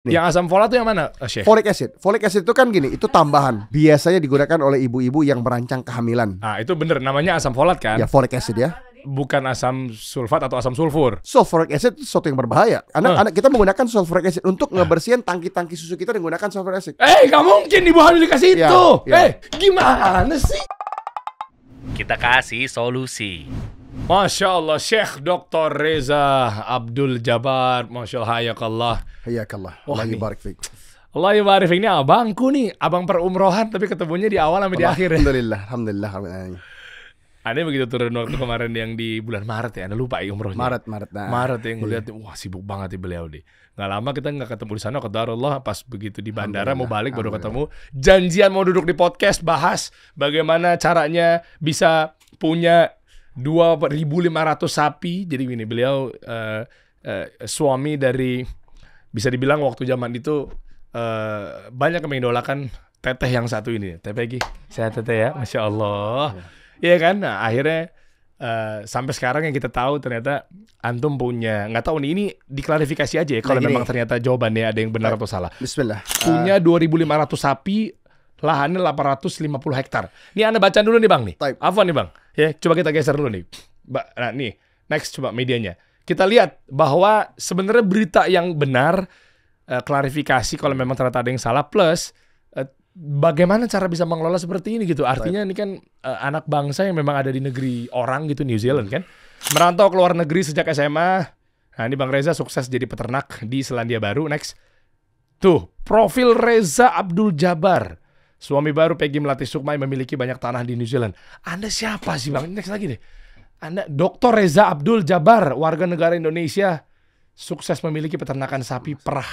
Nih. Yang asam folat itu yang mana, Syekh? Folic acid. Folic acid itu kan gini, itu tambahan. Biasanya digunakan oleh ibu-ibu yang merancang kehamilan. Ah, itu bener, namanya asam folat kan? Ya, folic acid ya. Bukan asam sulfat atau asam sulfur. Sulfuric acid itu sesuatu yang berbahaya. Anak kita menggunakan sulfuric acid untuk ngebersihin tangki-tangki susu kita dengan menggunakan sulfuric acid. Gak mungkin ibu hamil dikasih Ya, itu. ya. Gimana sih? Kita kasih solusi. Masya Allah, Syekh Dr. Reza Abdul Jabbar. Masya Allah, hayakallah. Hayakallah. Wah, Allah nih. yubarik fiik. Allah yubarik fiik. Ini abangku nih. Abang perumrohan tapi ketemunya di awal sama di akhir ya. Alhamdulillah. Alhamdulillah. Anda begitu turun waktu kemarin yang di bulan Maret ya. Anda lupa ya umrohnya. Maret. Maret yang ngeliat, wah sibuk banget nih beliau nih. Gak lama kita gak ketemu di sana, qadarullah pas begitu di bandara mau balik baru ketemu. Janjian mau duduk di podcast bahas bagaimana caranya bisa punya 2.500 sapi. Jadi gini, beliau suami dari, bisa dibilang waktu zaman itu banyak yang mengidolakan teteh yang satu ini. Teh Peggy, saya teteh ya, Masya Allah. Iya kan, nah akhirnya sampai sekarang yang kita tahu ternyata antum punya, nggak tahu nih, ini diklarifikasi aja ya kalau memang ternyata jawabannya ada yang benar atau salah. Bismillah. Punya 2.500 sapi, lahannya 850 hektar. Ini Anda baca dulu nih Bang nih. Afwan nih Bang. Ya, coba kita geser dulu nih. Nah, nih, next coba medianya. Kita lihat bahwa sebenarnya berita yang benar, klarifikasi kalau memang ternyata ada yang salah, plus bagaimana cara bisa mengelola seperti ini gitu. Artinya ini kan anak bangsa yang memang ada di negeri orang gitu, New Zealand kan. Merantau ke luar negeri sejak SMA. Nah, ini Bang Reza sukses jadi peternak di Selandia Baru. Next. Tuh, profil Reza Abdul Jabbar. Suami baru Peggy Melati Sukma yang memiliki banyak tanah di New Zealand. Anda siapa sih Bang? Next lagi deh. Anda Dr. Reza Abdul Jabbar, warga negara Indonesia, sukses memiliki peternakan sapi perah.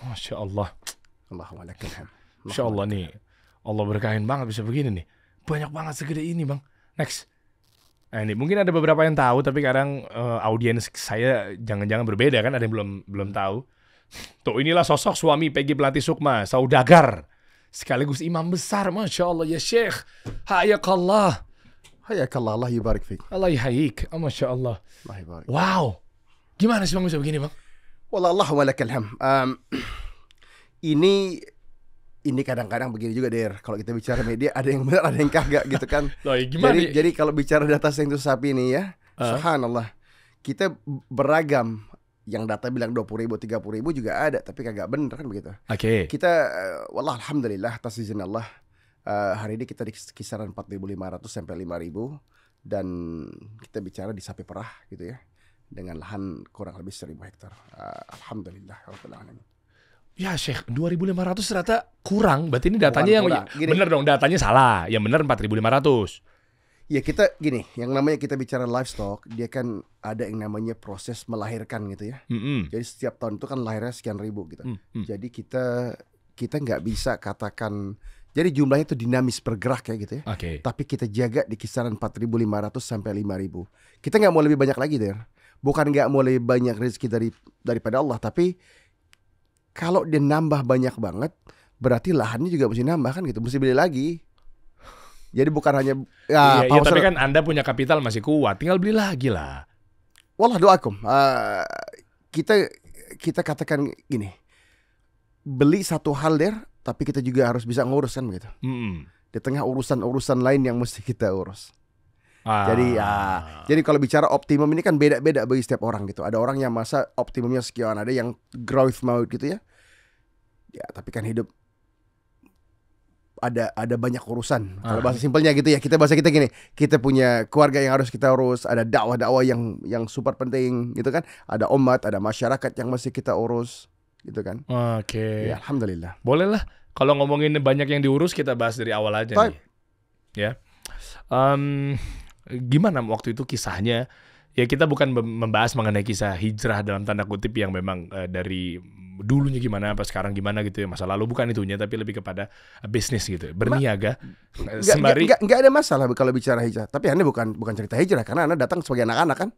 Masya Allah. Allahuakbar. Masya Allah nih, Allah berkahin banget bisa begini nih. Banyak banget segede ini Bang. Next. Nah ini mungkin ada beberapa yang tahu, tapi kadang audiens saya jangan-jangan berbeda kan, ada yang belum tahu. Tuh inilah sosok suami Peggy Melati Sukma, saudagar sekaligus imam besar. Masya Allah ya Syekh. Hayakallah. Hayakallah, Allah yubarik fiik. Allah yahayik. Masya Allah. Allah yubarik. Wow. Gimana sih Bang bisa begini Bang? Wallah walakal ham. Ini kadang-kadang begini juga Der. Kalau kita bicara media ada yang benar ada yang kagak gitu kan. Loh, gimana? Jadi kalau bicara data sensus sapi ini ya, subhanallah. Kita beragam. Yang data bilang 20.000, 30.000 juga ada, tapi kagak bener kan begitu. Oke. Kita wallah alhamdulillah atas izin Allah, hari ini kita di kisaran 4.500 sampai 5.000 dan kita bicara di sapi perah gitu ya. Dengan lahan kurang lebih 1.000 hektar. Alhamdulillah rabbil alamin. Ya Syekh, 2.500 ternyata kurang. Berarti ini datanya bener dong, datanya salah. Yang bener 4.500. Ya kita gini, yang namanya kita bicara livestock, dia kan ada yang namanya proses melahirkan gitu ya. Jadi setiap tahun itu kan lahirnya sekian ribu gitu. Jadi kita nggak bisa katakan, jadi jumlahnya itu dinamis bergerak ya gitu ya. Tapi kita jaga di kisaran 4.500 sampai 5.000. Kita nggak mau lebih banyak lagi Der. Bukan nggak mau lebih banyak rezeki daripada Allah, tapi kalau dia nambah banyak banget, berarti lahannya juga mesti nambah kan gitu, mesti beli lagi. Jadi bukan hanya iya, tapi kan Anda punya kapital masih kuat, tinggal beli lagi lah. Wallah doakum. Kita katakan gini, beli satu hal Der, tapi kita juga harus bisa ngurus kan begitu. Di tengah urusan-urusan lain yang mesti kita urus. Jadi kalau bicara optimum ini kan beda-beda bagi setiap orang gitu. Ada orang yang masa optimumnya sekian, ada yang growth mode gitu ya. Ya tapi kan hidup ada banyak urusan. Kalau bahasa simpelnya gitu ya, kita bahasa kita gini, kita punya keluarga yang harus kita urus, ada dakwah-dakwah yang super penting gitu kan. Ada umat, ada masyarakat yang mesti kita urus gitu kan. Oke. Ya, alhamdulillah. Boleh lah. Kalau ngomongin banyak yang diurus, kita bahas dari awal aja nih. Ya. Gimana waktu itu kisahnya? Ya kita bukan membahas mengenai kisah hijrah dalam tanda kutip yang memang dari dulunya gimana, apa sekarang gimana gitu ya, masa lalu, bukan itunya, tapi lebih kepada bisnis gitu, berniaga. Sembari nggak ada masalah kalau bicara hijrah. Tapi Anda bukan cerita hijrah karena Anda datang sebagai anak-anak kan.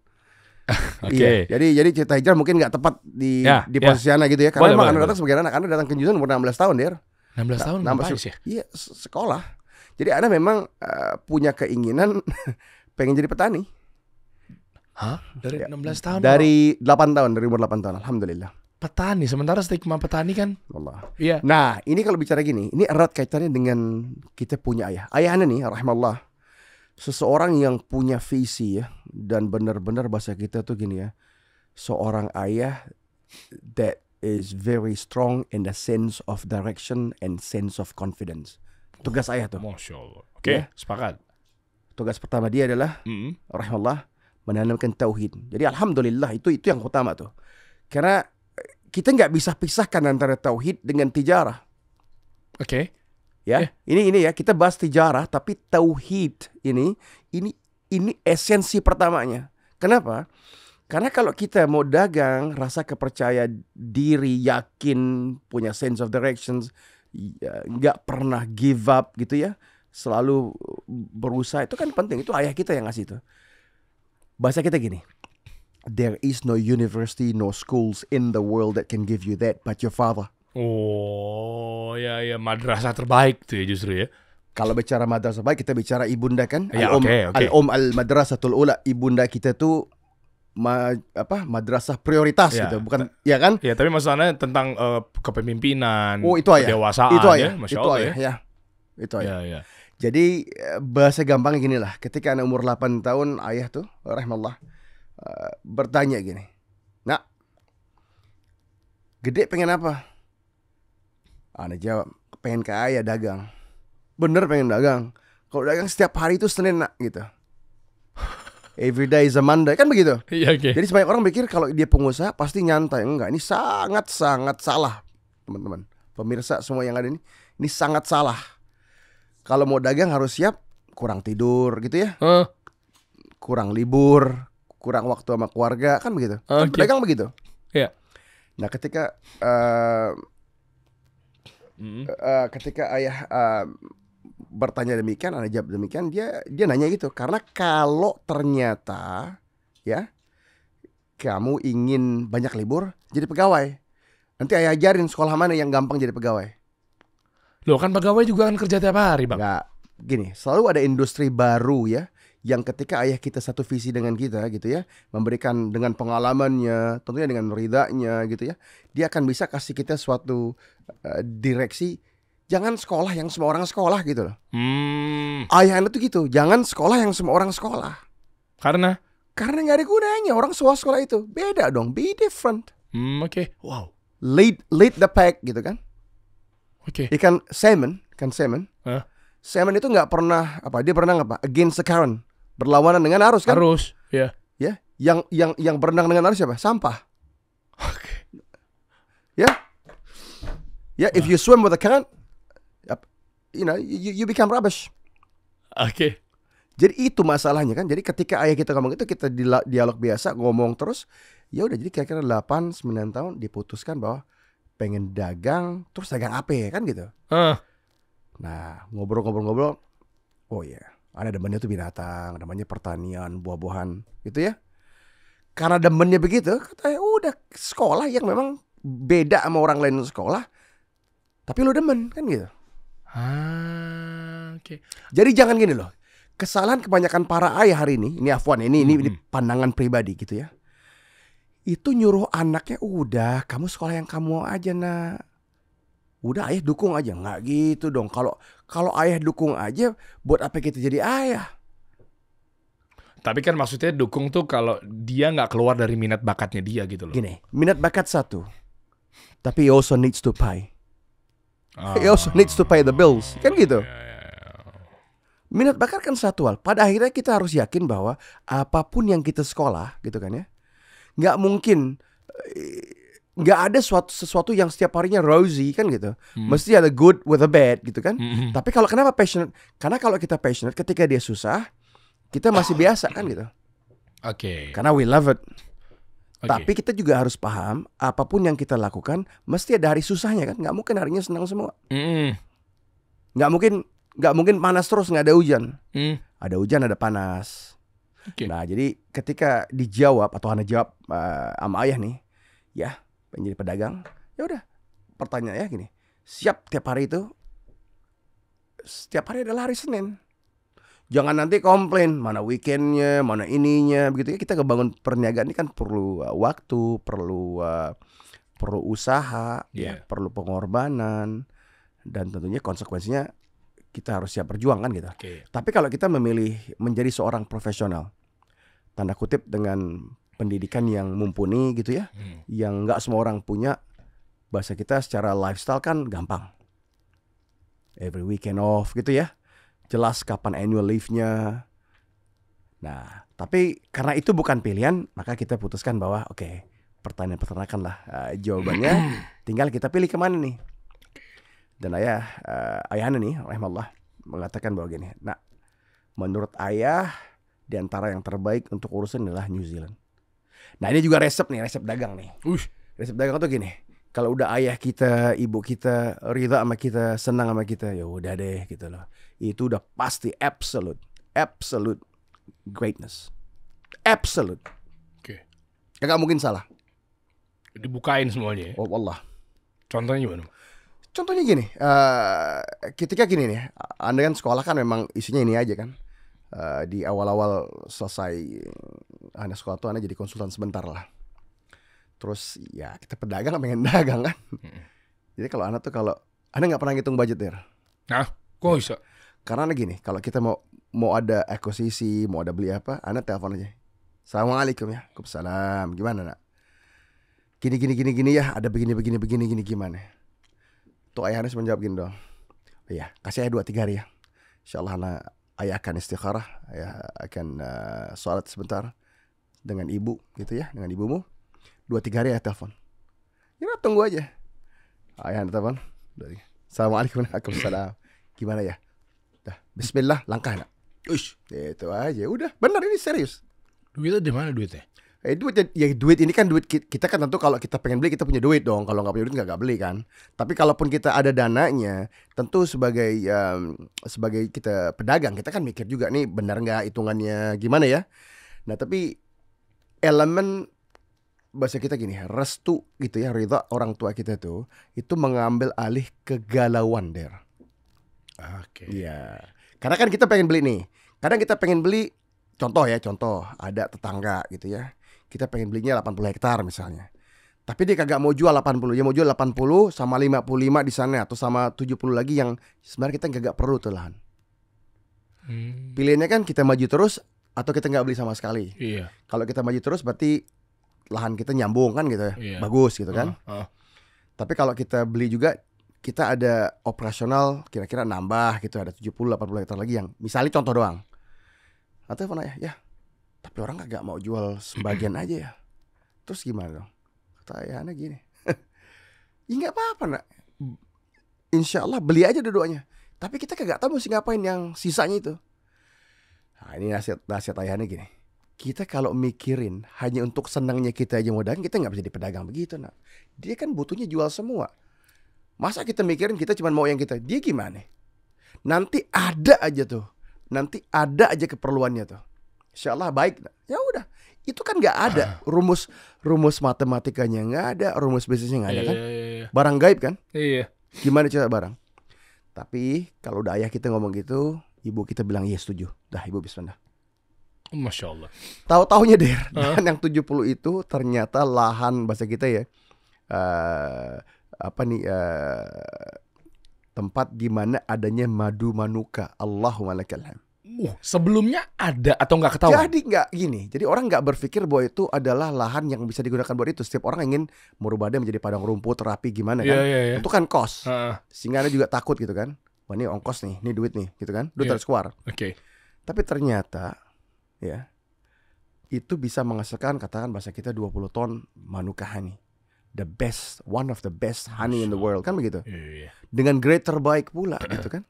Iya. Jadi cerita hijrah mungkin nggak tepat di posisi Anda gitu ya. Karena memang Anda datang sebagai anak, Anda datang ke New Zealand umur 16 tahun Der. 16 tahun ngapain sih? Iya, sekolah. Jadi Anda memang punya keinginan pengen jadi petani. Hah? Dari 16 tahun? Dari 8 tahun, dari umur 8 tahun, alhamdulillah. petani. Sementara stigma petani kan. Allah. Iya. Nah, ini kalau bicara gini, ini erat kaitannya dengan kita punya ayah. Ayah Anda nih, rahimahullah, seseorang yang punya visi ya, dan benar-benar bahasa kita tuh gini ya, seorang ayah that is very strong in the sense of direction and sense of confidence. Tugas ayah tuh. Masya Allah. Oke, sepakat. Tugas pertama dia adalah rahimahullah menanamkan tauhid. Jadi alhamdulillah itu yang utama tuh. Karena kita nggak bisa pisahkan antara tauhid dengan tijarah. Oke. Ya, ini ya kita bahas tijarah, tapi tauhid ini esensi pertamanya. Kenapa? Karena kalau kita mau dagang, rasa kepercaya diri, yakin, punya sense of directions, nggak pernah give up gitu ya, selalu berusaha, itu kan penting. Itu ayah kita yang ngasih itu. Bahasa kita gini, there is no university, no schools in the world that can give you that but your father. Oh, ya madrasah terbaik tuh ya justru ya. Kalau bicara madrasah terbaik, kita bicara ibunda kan? Ya, al-madrasatul ula, ibunda kita tuh madrasah prioritas gitu, bukan ya kan? Ya, tapi masalahnya tentang kepemimpinan, itu ayah. kedewasaan itu ayah. Ya, Masya itu Allah ayah. Ya. Itu ayah. Ya. Jadi bahasa gampangnya gini lah, ketika anak umur 8 tahun, ayah tuh rahimahullah bertanya gini, "Nak, gede pengen apa?" Anak jawab, "Pengen kaya, dagang." Bener pengen dagang. Kalau dagang setiap hari itu Senin, Nak, gitu. Every day is a Monday, kan begitu. Iya, oke. Jadi sebanyak orang pikir kalau dia pengusaha pasti nyantai. Enggak, ini sangat-sangat salah, teman-teman. Pemirsa semua yang ada ini sangat salah. Kalau mau dagang harus siap kurang tidur gitu ya. Kurang libur, kurang waktu sama keluarga, kan begitu. Kan pedagang begitu. Iya. Nah, ketika ayah bertanya demikian, anak jawab demikian, dia nanya gitu. Karena kalau ternyata ya kamu ingin banyak libur, jadi pegawai. Nanti ayah ajarin sekolah mana yang gampang jadi pegawai. Loh, kan pegawai juga kan kerja tiap hari, Bang. Enggak, gini, selalu ada industri baru ya, yang ketika ayah kita satu visi dengan kita gitu ya, memberikan dengan pengalamannya, tentunya dengan ridanya gitu ya, dia akan bisa kasih kita suatu direksi. Jangan sekolah yang semua orang sekolah gitu loh. Ayah Anda tuh gitu, jangan sekolah yang semua orang sekolah. Karena nggak ada gunanya. Orang sekolah itu beda dong, be different. Oke. Wow. Lead the pack gitu kan. Oke. Ikan salmon. Salmon itu nggak pernah dia berenang against the current, berlawanan dengan arus kan. Arus, ya. Ya, yang berenang dengan arus siapa? Sampah. Oke. Ya. Ya, if you swim with the current, you become rubbish. Oke. Jadi itu masalahnya kan. Jadi ketika ayah kita ngomong itu, kita dialog biasa ngomong terus. Ya udah, jadi kira-kira 8-9 tahun diputuskan bahwa pengen dagang, terus dagang apa ya kan gitu. Nah, ngobrol-ngobrol. Oh iya, ada demennya tuh binatang, demennya pertanian, buah-buahan gitu ya. Karena demennya begitu, katanya udah sekolah yang memang beda sama orang lain sekolah, tapi lo demen kan gitu. Oke. Jadi jangan gini loh. Kesalahan kebanyakan para ayah hari ini afwan, ini pandangan pribadi gitu ya. Itu nyuruh anaknya, udah kamu sekolah yang kamu aja, Nak. Udah ayah dukung aja. Nggak gitu dong. Kalau ayah dukung aja, buat apa kita jadi ayah? Tapi kan maksudnya dukung tuh kalau dia nggak keluar dari minat bakatnya dia gitu loh. Gini, minat bakat satu, tapi he also needs to pay. He also needs to pay the bills. Kan gitu. Minat bakat kan satu hal. Pada akhirnya kita harus yakin bahwa apapun yang kita sekolah gitu kan ya, nggak mungkin nggak ada sesuatu yang setiap harinya rosy kan gitu. Mesti ada good with a bad gitu kan. Tapi kalau kenapa passionate? Karena kalau kita passionate, ketika dia susah, kita masih biasa kan gitu. Oke. Karena we love it. Okay. Tapi kita juga harus paham, apapun yang kita lakukan mesti ada hari susahnya kan. Nggak mungkin harinya senang semua. Nggak mungkin panas terus, nggak ada hujan. Ada hujan, ada panas. Okay. Nah, jadi ketika dijawab atau Hana jawab sama ayah nih, ya pengen jadi pedagang, ya udah. Pertanyaannya gini, siap tiap hari itu, setiap hari adalah hari Senin. Jangan nanti komplain, mana weekendnya, mana ininya, begitu ya. Kita ngebangun perniagaan ini kan perlu waktu, perlu perlu usaha, ya, perlu pengorbanan, dan tentunya konsekuensinya kita harus siap berjuang kan gitu. Tapi kalau kita memilih menjadi seorang profesional, tanda kutip dengan pendidikan yang mumpuni gitu ya, yang nggak semua orang punya, bahasa kita secara lifestyle kan gampang. Every weekend off gitu ya, jelas kapan annual leave-nya. Nah, tapi karena itu bukan pilihan, maka kita putuskan bahwa oke, pertanyaan peternakan lah jawabannya. Tinggal kita pilih kemana nih. Dan ayahnya nih, rahimahullah, mengatakan bahwa gini, nah, menurut ayah di antara yang terbaik untuk urusan adalah New Zealand. Nah, ini juga resep dagang nih. Resep dagang tuh gini, kalau udah ayah kita, ibu kita ridha sama kita, senang sama kita, ya udah deh gitu loh. Itu udah pasti absolute greatness. Absolute. Gak mungkin salah. Dibukain semuanya ya? Oh Allah. Contohnya gimana? Contohnya gini, ketika gini nih, Anda kan sekolah kan memang isinya ini aja kan. Di awal-awal selesai Anda sekolah tuh Anda jadi konsultan sebentar lah. Terus ya kita pedagang pengen dagang kan. Jadi kalau Anda nggak pernah ngitung budget der. Nah, kok bisa? Karena gini, kalau kita mau ada akuisisi, mau ada beli apa, Anda telepon aja. Assalamualaikum ya. Waalaikumsalam. Gimana nak? Gini ya, ada begini gimana? Tuh ayah harus menjawab gini dong. Oh iya, kasih ayah 2-3 hari ya. Insyaallah ayah akan istikharah, ayah akan sholat sebentar dengan ibu gitu ya, dengan ibumu. 2-3 hari ayah telepon. Ya tunggu aja. Ayah telepon. Assalamualaikum warahmatullahi wabarakatuh. Gimana ya? Dah, bismillah, langkah nak. Itu aja, udah. Benar ini serius. Duitnya di mana duitnya? Duit ini kan duit kita kan tentu kalau kita pengen beli kita punya duit dong. Kalau nggak punya duit nggak beli kan. Tapi kalaupun kita ada dananya, tentu sebagai kita pedagang kita kan mikir juga nih benar nggak hitungannya gimana ya. Nah tapi elemen bahasa kita gini, restu gitu ya, ridha orang tua kita tuh itu mengambil alih kegalauan der. Iya. Karena kan kita pengen beli nih. Kadang kita pengen beli contoh ada tetangga gitu ya. Kita pengen belinya 80 hektar misalnya. Tapi dia kagak mau jual 80. Dia mau jual 80 sama 55 di sana atau sama 70 lagi yang sebenarnya kita kagak perlu tuh lahan. Pilihannya kan kita maju terus atau kita nggak beli sama sekali. Iya. Kalau kita maju terus berarti lahan kita nyambung kan gitu ya. Iya. Bagus gitu kan. Tapi kalau kita beli juga kita ada operasional kira-kira nambah gitu, ada 70-80 hektar lagi yang misalnya contoh doang. Atau apa ya? Tapi orang gak mau jual sebagian aja ya. Terus gimana dong? Kata ayahnya gini. Ya gak apa-apa nak. Insya Allah beli aja dua-duanya. Tapi kita kagak tahu mesti ngapain yang sisanya itu. Nah ini nasihat ayahnya gini. Kita kalau mikirin hanya untuk senangnya kita aja mau dagang, kita gak bisa jadi pedagang begitu nak. Dia kan butuhnya jual semua. Masa kita mikirin kita cuma mau yang kita. Dia gimana? Nanti ada aja keperluannya tuh. Insya Allah baik. Ya udah, itu kan nggak ada rumus matematikanya nggak ada, rumus bisnisnya nggak ada kan? Iya. Barang gaib kan? Iya. Gimana cara barang? Tapi kalau udah ayah kita ngomong gitu, ibu kita bilang iya setuju. Dah ibu bismillah. Masya Allah. Tahu-taunya der, dan yang 70 itu ternyata lahan bahasa kita ya, tempat di mana adanya madu manuka. Allahumma lakal hamd. Sebelumnya ada atau nggak ketahuan? Jadi nggak gini. Jadi orang nggak berpikir bahwa itu adalah lahan yang bisa digunakan buat itu. Setiap orang ingin merubah dia menjadi padang rumput, terapi gimana kan? Yeah. Itu kan kos. Sehingga ada juga takut gitu kan. Wah ini ongkos nih, ini duit nih, gitu kan? Duit harus keluar. Tapi ternyata ya itu bisa menghasilkan katakan bahasa kita 20 ton manuka honey. The best, one of the best honey in the world kan begitu. Dengan grade terbaik pula gitu kan.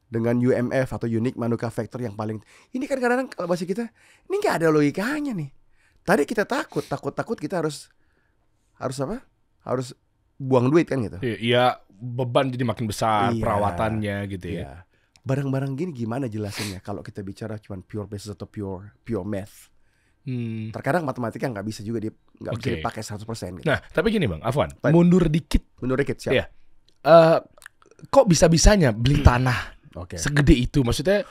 Dengan UMF atau Unique Manuka Factor yang paling. Ini kan kadang-kadang kalau bahasa kita ini nggak ada logikanya nih. Tadi kita takut kita harus apa? Harus buang duit kan gitu. Iya, beban jadi makin besar perawatannya gitu ya. Barang-barang gini gimana jelasinnya kalau kita bicara cuma pure basis atau pure math. Terkadang matematika nggak bisa juga nggak bisa dipakai 100% gitu. Nah, tapi gini Bang Afwan, mundur dikit siap. Kok bisa-bisanya beli tanah Segede itu. Maksudnya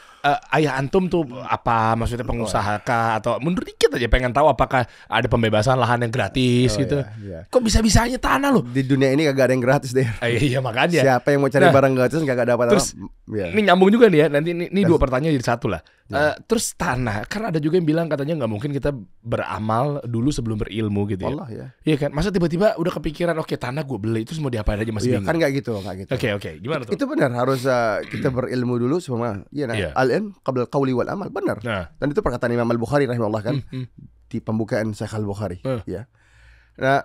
ayah antum tuh apa? Maksudnya pengusaha kah? Atau mundur dikit aja pengen tahu apakah ada pembebasan lahan yang gratis gitu. Kok bisa-bisanya tanah loh? Di dunia ini kagak ada yang gratis deh. Iya makanya. Siapa yang mau cari barang gratis kagak dapat. Terus ini nyambung juga nih ya. Nanti ini dua pertanyaan jadi satu lah. Terus tanah, karena ada juga yang bilang katanya nggak mungkin kita beramal dulu sebelum berilmu gitu ya. Allah ya. Iya kan? Masa tiba-tiba udah kepikiran oke tanah gue beli itu mau diapain aja masih bingung. Kan nggak gitu. Oke. Gimana tuh? Itu benar harus kita berilmu dulu semua. Iya. Al-ilm qabla al-qawli wal amal. Benar. Dan itu perkataan Imam Al-Bukhari rahimahullah kan di pembukaan Sahih Al-Bukhari. Ya. Nah,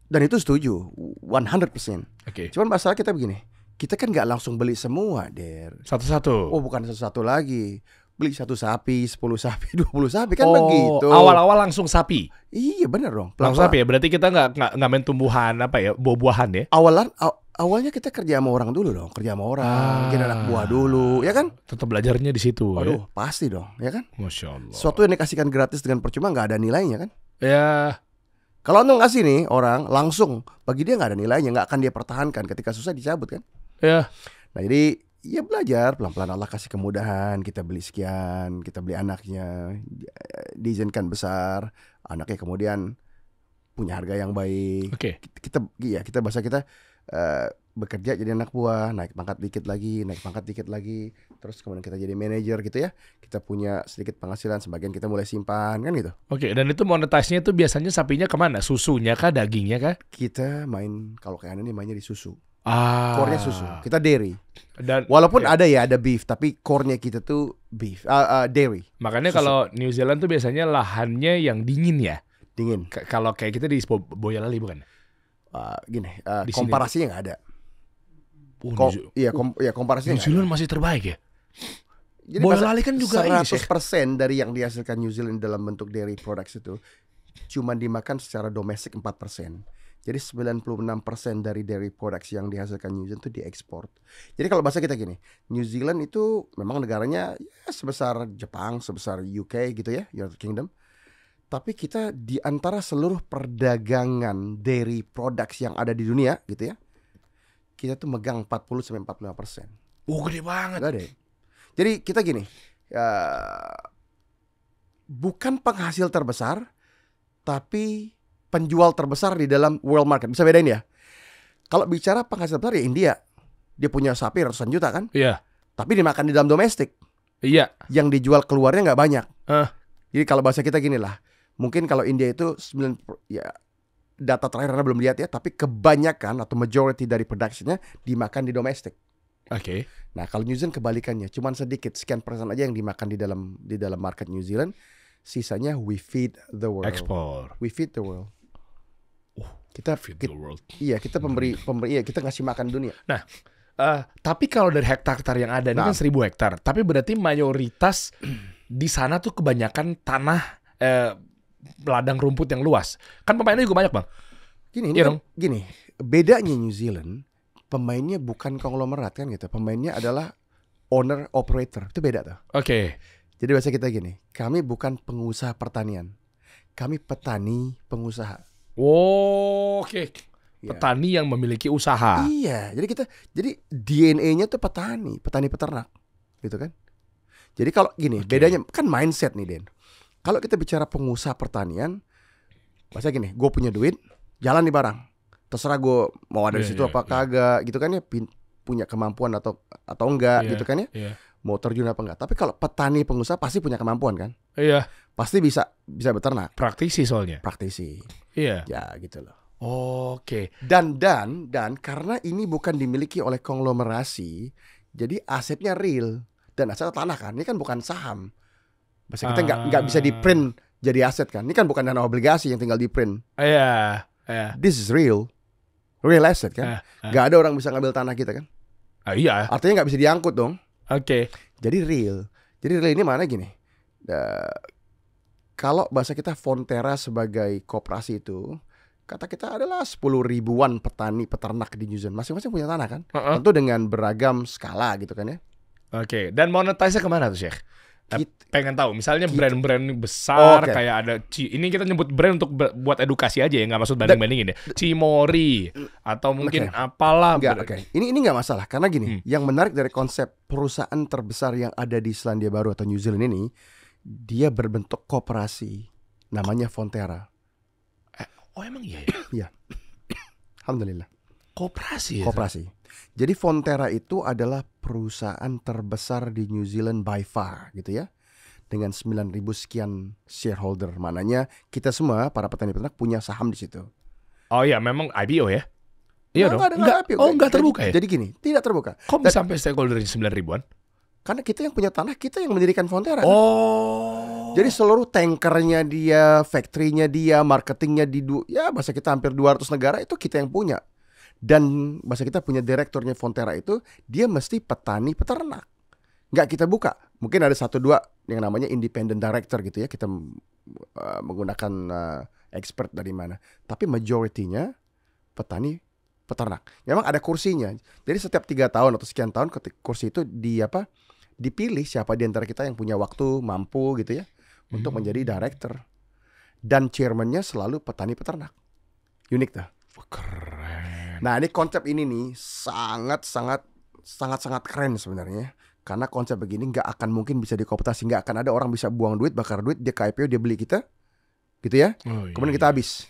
dan itu setuju 100%. Cuman masalah kita begini. Kita kan nggak langsung beli semua, Der. Satu-satu. Oh, bukan satu-satu lagi. Beli 1 sapi, 10 sapi, 20 sapi kan begitu. Awal-awal langsung sapi. Iya benar dong. Langsung sapi ya. Berarti kita nggak main tumbuhan apa ya, buah-buahan ya. Awalnya kita kerja sama orang dulu dong, kerja sama orang, bikin anak buah dulu, ya kan? Tetap belajarnya di situ. Aduh, pasti dong, ya kan? Masya Allah. Suatu yang dikasihkan gratis dengan percuma nggak ada nilainya kan? Ya. Kalau anda ngasih nih orang langsung, bagi dia nggak ada nilainya, nggak akan dia pertahankan. Ketika susah dicabut kan? Ya. Nah jadi ya belajar pelan-pelan, Allah kasih kemudahan, kita beli sekian, kita beli anaknya, diizinkan besar, anaknya kemudian punya harga yang baik. Kita bahasa kita bekerja jadi anak buah, naik pangkat dikit lagi, terus kemudian kita jadi manajer gitu ya. Kita punya sedikit penghasilan, sebagian kita mulai simpan kan gitu. Dan itu monetasinya itu biasanya sapinya kemana? Susunya kah, dagingnya kah? Kita kalau kayak ini mainnya di susu. Core-nya susu. Kita dairy. Dan walaupun ada beef, tapi core-nya kita tuh beef, dairy. Makanya susu. Kalau New Zealand tuh biasanya lahannya yang dingin ya. Dingin. Kalau kayak kita di Boyolali bukan? Komparasinya nggak ada. Komparasinya. New Zealand masih terbaik ya. Jadi Boyolali kan juga 100% dari yang dihasilkan New Zealand dalam bentuk dairy products itu cuma dimakan secara domestik 4%. Jadi 96% dari dairy products yang dihasilkan New Zealand itu diekspor. Jadi kalau bahasa kita gini, New Zealand itu memang negaranya ya sebesar Jepang, sebesar UK gitu ya, United Kingdom. Tapi kita di antara seluruh perdagangan dairy products yang ada di dunia gitu ya, kita tuh megang 40-45%. Gede banget. Gede. Jadi kita gini, bukan penghasil terbesar, tapi penjual terbesar di dalam world market. Bisa bedain ya. Kalau bicara penghasil terbesar ya India. Dia punya sapi ratusan juta kan? Iya. Tapi dimakan di dalam domestik. Iya. Yang dijual keluarnya nggak banyak. Jadi kalau bahasa kita gini lah. Mungkin kalau India itu data terakhir Anda belum lihat ya. Tapi kebanyakan atau majority dari produksinya dimakan di domestik. Nah kalau New Zealand kebalikannya. Cuman sedikit, sekian persen aja yang dimakan di dalam market New Zealand. Sisanya we feed the world. Ekspor. We feed the world. Kita pemberi kita ngasih makan dunia. Nah, tapi kalau dari hektar-hektar yang ada ini kan 1.000 hektar, tapi berarti mayoritas di sana tuh kebanyakan tanah ladang rumput yang luas. Kan pemainnya juga banyak, Bang. Gini, bedanya New Zealand, pemainnya bukan konglomerat kan gitu. Pemainnya adalah owner operator. Itu beda tuh. Jadi bahasa kita gini, kami bukan pengusaha pertanian. Kami petani pengusaha. Petani yang memiliki usaha. Iya, jadi DNA-nya tuh petani peternak, gitu kan. Jadi kalau gini, bedanya kan mindset nih, Den. Kalau kita bicara pengusaha pertanian, bahasa gini, gue punya duit, jalan di barang. Terserah gue mau ada di situ apa kagak, gitu kan ya, punya kemampuan atau enggak, gitu kan ya. Mau terjun apa enggak. Tapi kalau petani pengusaha pasti punya kemampuan kan. Iya. Pasti bisa beternak. Praktisi soalnya. Iya. Ya gitu loh. Dan karena ini bukan dimiliki oleh konglomerasi, jadi asetnya real dan aset tanah kan. Ini kan bukan saham. Bahasa kita nggak bisa di print jadi aset kan. Ini kan bukan dana obligasi yang tinggal di print. Iya. This is real asset kan. Nggak ada orang bisa ngambil tanah kita kan. Iya. Artinya nggak bisa diangkut dong. Jadi real ini mana gini. Kalau bahasa kita Fonterra sebagai koperasi itu, kata kita adalah 10 ribuan petani peternak di New Zealand. Masing-masing punya tanah kan. Tentu dengan beragam skala gitu kan ya. Dan monetize-nya kemana tuh, Syekh? Pengen tahu, misalnya brand-brand besar kayak ada ini kita nyebut brand untuk buat edukasi aja ya, nggak maksud banding-bandingin ya. Cimori atau mungkin apalah. Ini nggak masalah karena gini, yang menarik dari konsep perusahaan terbesar yang ada di Selandia Baru atau New Zealand ini, dia berbentuk koperasi, namanya Fonterra. Oh emang iya? Iya. Alhamdulillah. Koperasi. Jadi Fonterra itu adalah perusahaan terbesar di New Zealand by far gitu ya. Dengan 9.000 sekian shareholder. Maknanya kita semua para petani peternak punya saham di situ. Oh iya, memang IPO ya? Iya dong. Enggak terbuka ya? Jadi gini, tidak terbuka. Kok bisa sampai stakeholdernya 9.000-an? Karena kita yang punya tanah, kita yang mendirikan Fonterra. Oh. Jadi seluruh tankernya dia, factory-nya dia, marketingnya bahasa kita hampir 200 negara itu kita yang punya. Dan bahasa kita punya direkturnya Fonterra itu, dia mesti petani peternak. Nggak kita buka. Mungkin ada 1-2 yang namanya independent director gitu ya. Kita menggunakan expert dari mana. Tapi majority-nya petani peternak. Memang ada kursinya. Jadi setiap 3 tahun atau sekian tahun kursi itu dipilih siapa di antara kita yang punya waktu, mampu gitu ya, untuk menjadi director. Dan chairman-nya selalu petani peternak. Unik tuh. Keren. Nah, ini konsep ini nih sangat keren sebenarnya. Karena konsep begini nggak akan mungkin bisa dikooptasi. Nggak akan ada orang bisa buang duit, bakar duit, dia ke IPO, dia beli kita, gitu ya. Kemudian kita habis.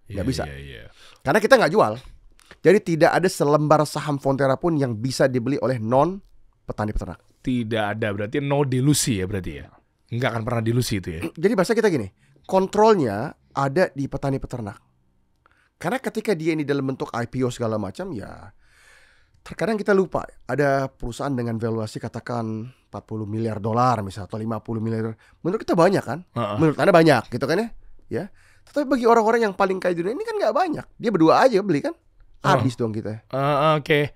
Nggak bisa. Karena kita nggak jual. Jadi tidak ada selembar saham Fonterra pun yang bisa dibeli oleh non petani peternak. Tidak ada, berarti no dilusi ya berarti ya. Nggak akan pernah dilusi itu ya. Jadi bahasa kita gini, kontrolnya ada di petani peternak. Karena ketika dia ini dalam bentuk IPO segala macam ya, terkadang kita lupa ada perusahaan dengan valuasi katakan 40 miliar dolar misalnya atau 50 miliar. Menurut kita banyak kan? Menurut Anda banyak gitu kan ya? Tetapi bagi orang-orang yang paling kaya di dunia ini kan nggak banyak. Dia berdua aja beli kan? Habis dong kita. Oke.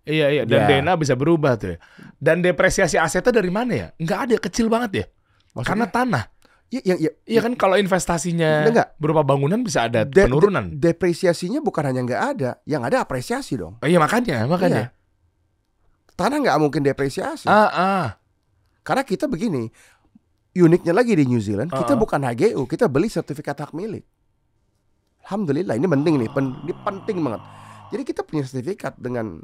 Iya. Dan DNA bisa berubah tuh ya. Dan depresiasi asetnya dari mana ya? Nggak ada, kecil banget ya. Maksudnya? Karena tanah. Iya kan, kalau investasinya berupa bangunan bisa ada penurunan. Depresiasinya bukan hanya nggak ada, yang ada apresiasi dong. Iya makanya. Iya. Tanah nggak mungkin depresiasi. Karena kita begini, uniknya lagi di New Zealand, kita bukan HGU, kita beli sertifikat hak milik. Alhamdulillah, ini penting nih, ini penting banget. Jadi kita punya sertifikat dengan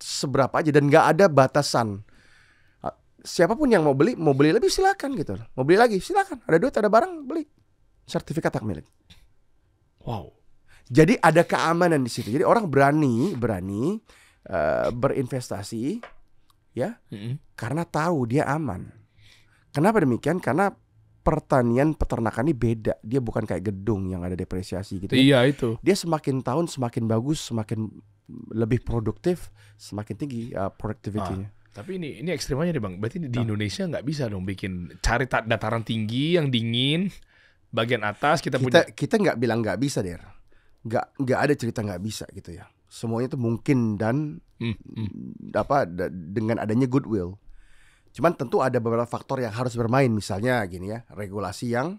seberapa aja dan nggak ada batasan. Siapapun yang mau beli lebih silakan gitu. Mau beli lagi silakan. Ada duit, ada barang, beli. Sertifikat hak milik. Wow. Jadi ada keamanan di situ. Jadi orang berani berinvestasi ya. Karena tahu dia aman. Kenapa demikian? Karena pertanian peternakan ini beda. Dia bukan kayak gedung yang ada depresiasi gitu. Iya itu. Dia semakin tahun semakin bagus, semakin lebih produktif, semakin tinggi productivity-nya. Tapi ini ekstrimanya deh Bang. Berarti di Indonesia nggak bisa dong cari dataran tinggi yang dingin, bagian atas kita nggak bilang nggak bisa Der. Nggak ada cerita nggak bisa gitu ya. Semuanya itu mungkin dan dengan adanya goodwill. Cuman tentu ada beberapa faktor yang harus bermain, misalnya gini ya, regulasi yang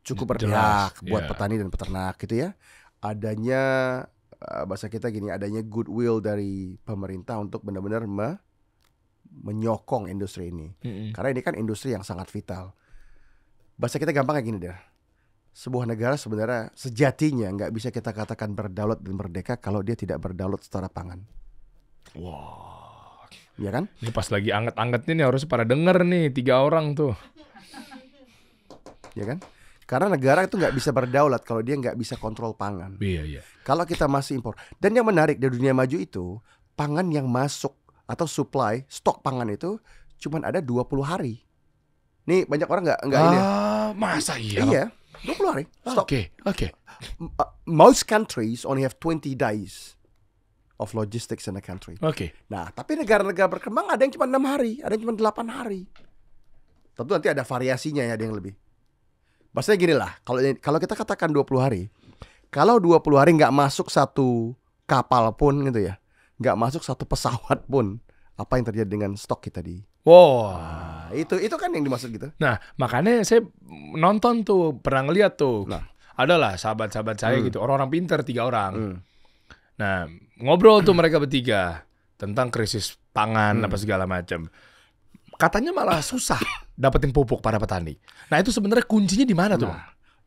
cukup berpihak buat petani dan peternak gitu ya. Adanya bahasa kita gini, adanya goodwill dari pemerintah untuk benar-benar menyokong industri ini. Karena ini kan industri yang sangat vital. Bahasa kita gampang kayak gini deh. Sebuah negara sebenarnya sejatinya nggak bisa kita katakan berdaulat dan merdeka kalau dia tidak berdaulat secara pangan. Wow. Iya kan? Ini pas lagi anget-angetnya nih harus pada denger nih 3 orang tuh. Iya kan? Karena negara itu nggak bisa berdaulat kalau dia nggak bisa kontrol pangan. Iya. Kalau kita masih impor. Dan yang menarik di dunia maju itu, pangan yang masuk atau supply, stok pangan itu cuman ada 20 hari. Nih banyak orang nggak ini. Masa iya? Iya, 20 hari. Stok. Oke. Most countries only have 20 days of logistics in a country. Oke. Nah, tapi negara-negara berkembang ada yang cuma 6 hari, ada yang cuma 8 hari. Tentu nanti ada variasinya ya, ada yang lebih. Maksudnya gini lah, kalau kita katakan 20 hari, kalau 20 hari nggak masuk satu kapal pun gitu ya, nggak masuk satu pesawat pun, apa yang terjadi dengan stok kita di? Wow. Nah, itu kan yang dimaksud gitu. Nah, makanya saya nonton tuh, pernah ngeliat tuh. Nah, adalah sahabat-sahabat saya gitu, orang-orang pinter 3 orang. Nah, ngobrol tuh mereka bertiga tentang krisis pangan apa segala macam. Katanya malah susah dapetin pupuk para petani. Nah itu sebenarnya kuncinya di mana tuh?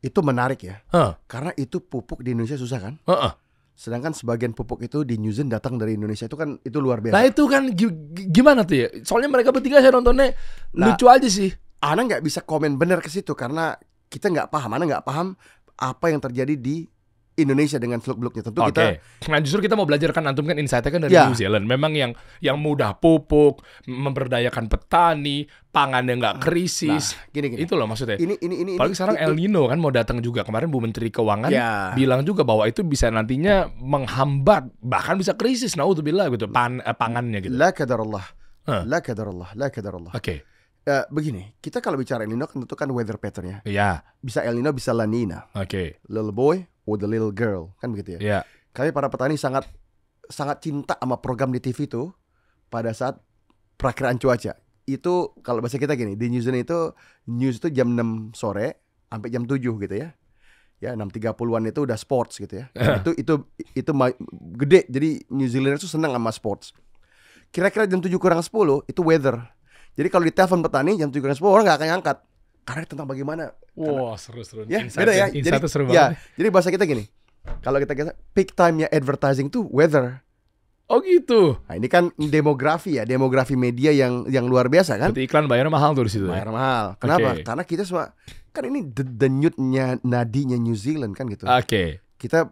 Itu menarik ya. Karena itu pupuk di Indonesia susah kan? Sedangkan sebagian pupuk itu di New Zealand datang dari Indonesia, itu luar biasa. Nah itu kan gimana tuh ya? Soalnya mereka bertiga saya nontonnya lucu aja sih. Ana nggak bisa komen benar ke situ karena kita nggak paham. Ana nggak paham apa yang terjadi di Indonesia dengan seluk-beluknya. Tentu kita. Nah justru kita mau belajar kan, antum kan insight-nya kan dari New Zealand. Memang yang mudah pupuk, memberdayakan petani, pangannya nggak krisis. Gini. Itu loh maksudnya. Ini. Paling sekarang El Nino kan mau datang juga. Kemarin Bu Menteri Keuangan bilang juga bahwa itu bisa nantinya menghambat, bahkan bisa krisis. Naudzubillah gitu, pangannya gitu. La qadarullah. La qadarullah. Oke. Begini, kita kalau bicara El Nino kan tentu kan weather pattern ya. Iya. Bisa El Nino, bisa La Nina. Little boy or the little girl, kan begitu ya. Iya. Kami para petani sangat cinta sama program di TV itu pada saat perakiraan cuaca. Itu kalau bahasa kita gini, di New Zealand itu news itu jam 6 sore sampai jam 7 gitu ya. Ya 6.30-an itu udah sports gitu ya. Itu gede. Jadi New Zealand itu senang sama sports. Kira-kira jam 7 kurang 10 itu weather. Jadi kalau ditelepon petani jam 7 kurang 10 orang nggak akan angkat. Karena tentang bagaimana. Wah, seru-seru. Ya, beda ya. Jadi seru banget. Jadi bahasa kita gini. Kalau kita peak time-nya advertising tuh weather. Oh gitu. Nah, ini kan demografi media yang luar biasa kan. Berarti iklan bayarnya mahal tuh di situ. Bayar mahal. Kenapa? Karena kita semua kan ini denyutnya nadinya New Zealand kan gitu. Kita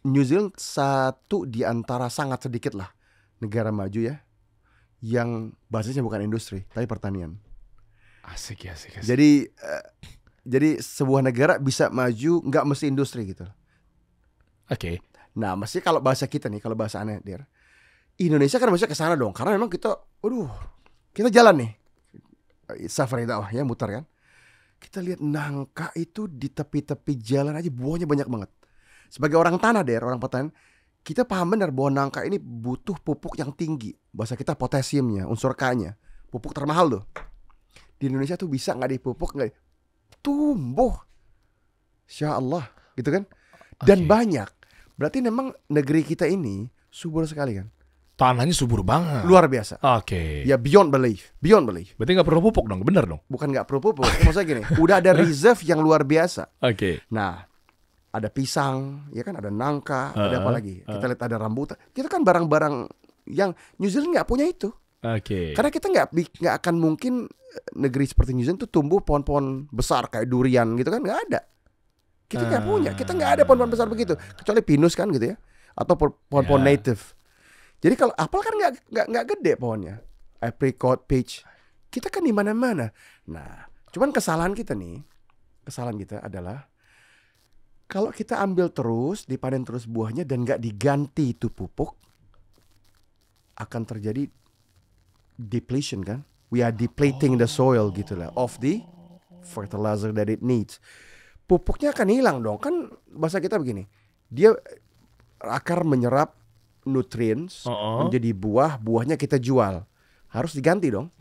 New Zealand satu di antara sangat sedikit lah negara maju ya yang basisnya bukan industri tapi pertanian. Asik. Jadi sebuah negara bisa maju nggak mesti industri gitu. Nah, mesti kalau bahasa kita nih, kalau bahasa aneh, Der, Indonesia kan maksudnya ke sana dong. Karena memang kita jalan nih, safari dakwah ya, muter kan. Kita lihat nangka itu di tepi-tepi jalan aja buahnya banyak banget. Sebagai orang tanah, Der, orang petani, kita paham benar bahwa nangka ini butuh pupuk yang tinggi. Bahasa kita potasiumnya, unsur K-nya, pupuk termahal tuh. Di Indonesia tuh bisa nggak dipupuk, nggak tumbuh, Insya Allah, gitu kan? Dan banyak. Berarti memang negeri kita ini subur sekali kan? Tanahnya subur banget, luar biasa. Ya beyond belief. Berarti nggak perlu pupuk dong, bener dong? Bukan nggak perlu pupuk, maksudnya gini, udah ada reserve yang luar biasa. Nah, ada pisang, ya kan, ada nangka, ada apa lagi? Kita lihat ada rambutan. Kita kan barang-barang yang New Zealand nggak punya itu. Karena kita nggak akan mungkin negeri seperti New Zealand tuh tumbuh pohon-pohon besar kayak durian gitu kan, nggak ada. Kita nggak punya, kita nggak ada pohon-pohon besar begitu, kecuali pinus kan gitu ya, atau pohon-pohon native. Jadi kalau apel kan nggak gede pohonnya, apricot, peach, kita kan di mana-mana. Nah, cuman kesalahan kita adalah kalau kita ambil terus, dipanen terus buahnya dan nggak diganti itu pupuk, akan terjadi depletion kan? We are depleting the soil gitu lah, of the fertilizer that it needs. Pupuknya akan hilang dong, kan bahasa kita begini. Dia akar menyerap nutrients menjadi buahnya kita jual. Harus diganti dong.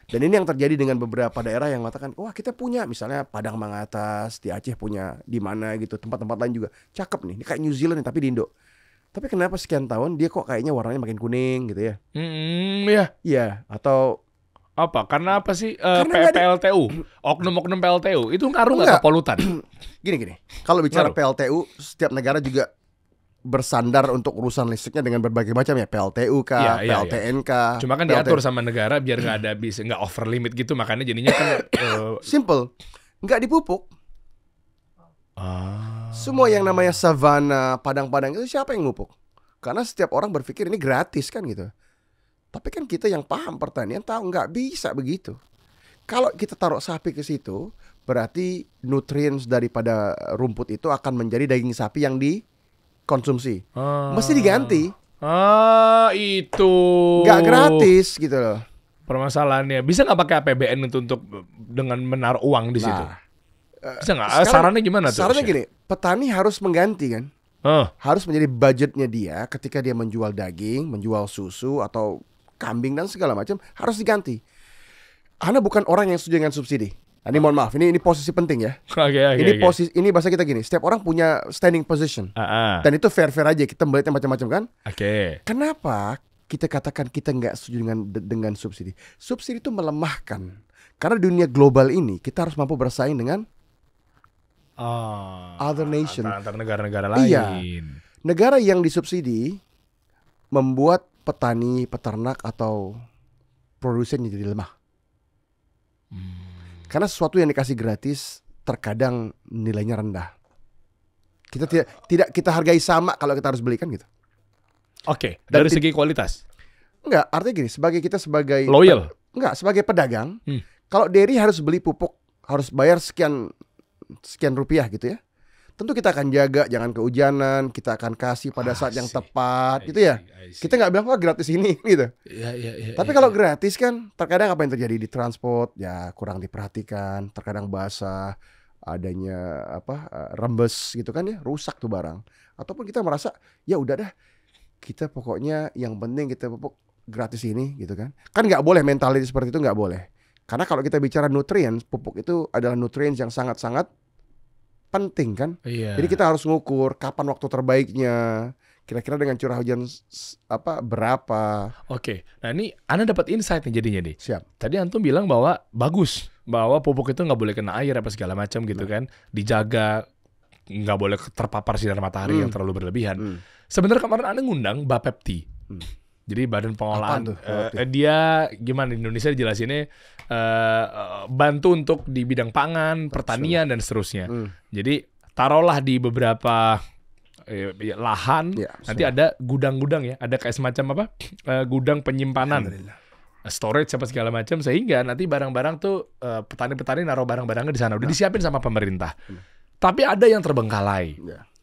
Dan ini yang terjadi dengan beberapa daerah yang mengatakan, wah kita punya misalnya Padang Mangatas, di Aceh punya di mana gitu, tempat-tempat lain juga. Cakep nih, ini kayak New Zealand nih, tapi di Indo. Tapi kenapa sekian tahun dia kok kayaknya warnanya makin kuning gitu ya? Iya, atau apa? Karena apa sih? PLTU, oknum-oknum PLTU itu ngaruh nggak ke polutan? Gini. Kalau bicara PLTU, setiap negara juga bersandar untuk urusan listriknya dengan berbagai macam ya, PLTU kah, PLTN kah. Cuma kan diatur sama negara biar nggak ada nggak over limit gitu, makanya jadinya kan simple, nggak dipupuk. Semua yang namanya savana, padang-padang itu siapa yang ngupuk? Karena setiap orang berpikir ini gratis kan gitu. Tapi kan kita yang paham pertanian tahu nggak bisa begitu. Kalau kita taruh sapi ke situ, berarti nutrients daripada rumput itu akan menjadi daging sapi yang dikonsumsi. Mesti diganti. Itu nggak gratis gitu loh. Permasalahannya bisa nggak pakai APBN untuk dengan menaruh uang di situ? Bisa nggak? Sarannya gimana tuh? Sarannya gini, petani harus mengganti kan. Harus menjadi budgetnya dia ketika dia menjual daging, menjual susu atau kambing dan segala macam harus diganti. Ana bukan orang yang setuju dengan subsidi. Ini mohon maaf, ini posisi penting ya. Ini bahasa kita gini, setiap orang punya standing position. Dan itu fair-fair aja, kita melihatnya macam-macam kan. Kenapa? kita katakan kita nggak setuju dengan subsidi? Subsidi itu melemahkan. Karena dunia global ini kita harus mampu bersaing dengan other nation, antar negara-negara lain. Iya. Negara yang disubsidi membuat petani, peternak atau produsen jadi lemah. Karena sesuatu yang dikasih gratis terkadang nilainya rendah. Kita tidak kita hargai sama kalau kita harus belikan gitu. Oke, dari segi kualitas. Enggak, artinya gini, sebagai loyal. Enggak, sebagai pedagang, kalau dairy harus beli pupuk, harus bayar sekian rupiah gitu ya. Tentu kita akan jaga, jangan kehujanan, kita akan kasih pada saat yang tepat gitu ya. Kita nggak bilang gratis ini gitu. Tapi kalau gratis kan terkadang apa yang terjadi di transport ya kurang diperhatikan, terkadang basah, adanya rembes gitu kan ya, rusak tuh barang. Ataupun kita merasa ya udah dah, kita pokoknya yang penting kita pupuk gratis ini gitu kan. Kan nggak boleh mentality seperti itu, nggak boleh. Karena kalau kita bicara nutrien, pupuk itu adalah nutrien yang sangat-sangat penting kan. Jadi kita harus ngukur kapan waktu terbaiknya. Kira-kira dengan curah hujan berapa. Oke, nah ini Anda dapat insight nih jadinya nih. Siap. Tadi Antum bilang bahwa bagus, bahwa pupuk itu nggak boleh kena air apa segala macam gitu kan. Dijaga, nggak boleh terpapar sinar matahari yang terlalu berlebihan. Sebenarnya kemarin Anda ngundang Bapepti. Jadi badan pengolahan dia gimana di Indonesia dijelasinnya bantu untuk di bidang pangan, pertanian dan seterusnya. Jadi taruhlah di beberapa lahan nanti ada gudang-gudang ya, ada kayak semacam gudang penyimpanan, storage apa segala macam sehingga nanti barang-barang tuh petani-petani naruh barang-barangnya di sana udah disiapin sama pemerintah. Tapi ada yang terbengkalai.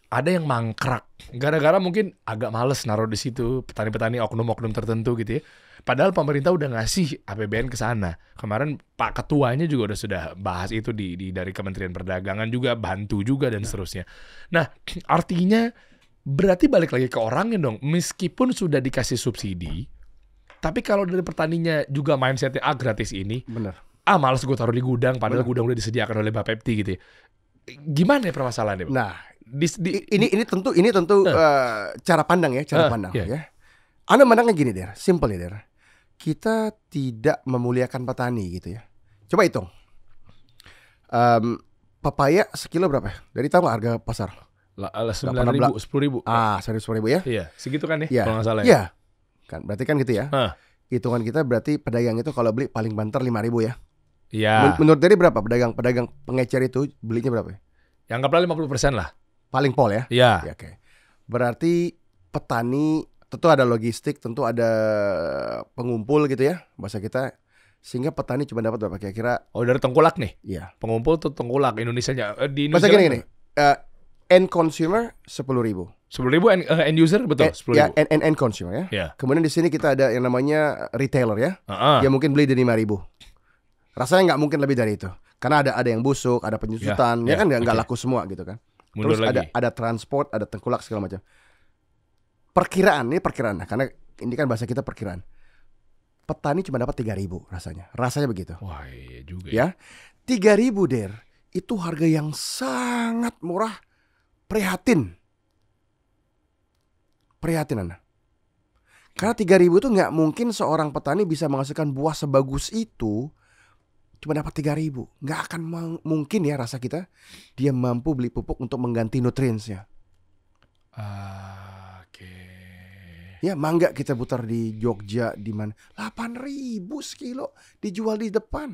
Ada yang mangkrak gara-gara mungkin agak males naruh di situ petani-petani oknum-oknum tertentu gitu ya. Padahal pemerintah udah ngasih APBN ke sana. Kemarin Pak Ketuanya juga sudah bahas itu dari Kementerian Perdagangan juga bantu juga dan seterusnya. Nah, artinya berarti balik lagi ke orangnya dong. Meskipun sudah dikasih subsidi, tapi kalau dari petaninya juga mindsetnya gratis ini, bener. Males gue taruh di gudang padahal gudang udah disediakan oleh Bapepti gitu ya. Gimana ya permasalahannya, Bang? Nah, ini tentu cara pandang ya, ya. Anda mandangnya gini Der, simple ya Der. Kita tidak memuliakan petani gitu ya. Coba hitung. Papaya sekilo berapa ya? Dari tahu nggak harga pasar? 9.000, 10.000. 10.000 ya? Iya, segitu kan ya? Kalau nggak salah ya. Iya, kan berarti kan gitu ya. Hitungan kita berarti pedagang itu kalau beli paling banter 5.000 ya. Iya. Menurut dari berapa pedagang pengecer itu belinya berapa? Ya anggaplah 50% lah. Paling pol ya? Iya. Ya, oke. Berarti petani tentu ada logistik, tentu ada pengumpul gitu ya bahasa kita. Sehingga petani cuma dapat berapa kira-kira? Dari tengkulak nih? Iya. Pengumpul tuh tengkulak Indonesianya. Di Indonesia gini. End consumer 10.000. 10.000 end user betul 10.000. Ya, end consumer ya. Yeah. Kemudian di sini kita ada yang namanya retailer ya. Yang mungkin beli dari 5.000. Rasanya nggak mungkin lebih dari itu. Karena ada yang busuk, ada penyusutan, ya kan nggak laku semua gitu kan. Mundur terus lagi. ada transport, ada tengkulak segala macam. Perkiraan, karena ini kan bahasa kita perkiraan. Petani cuma dapat 3.000 rasanya begitu. Wah iya juga ya. 3.000 Der, itu harga yang sangat murah. Prihatin Anda. Karena 3.000 itu nggak mungkin seorang petani bisa menghasilkan buah sebagus itu cuma dapat 3.000. Nggak akan mungkin ya rasa kita dia mampu beli pupuk untuk mengganti nutriensnya. Oke. Ya mangga kita putar di Jogja di mana 8.000 sekilo dijual di depan.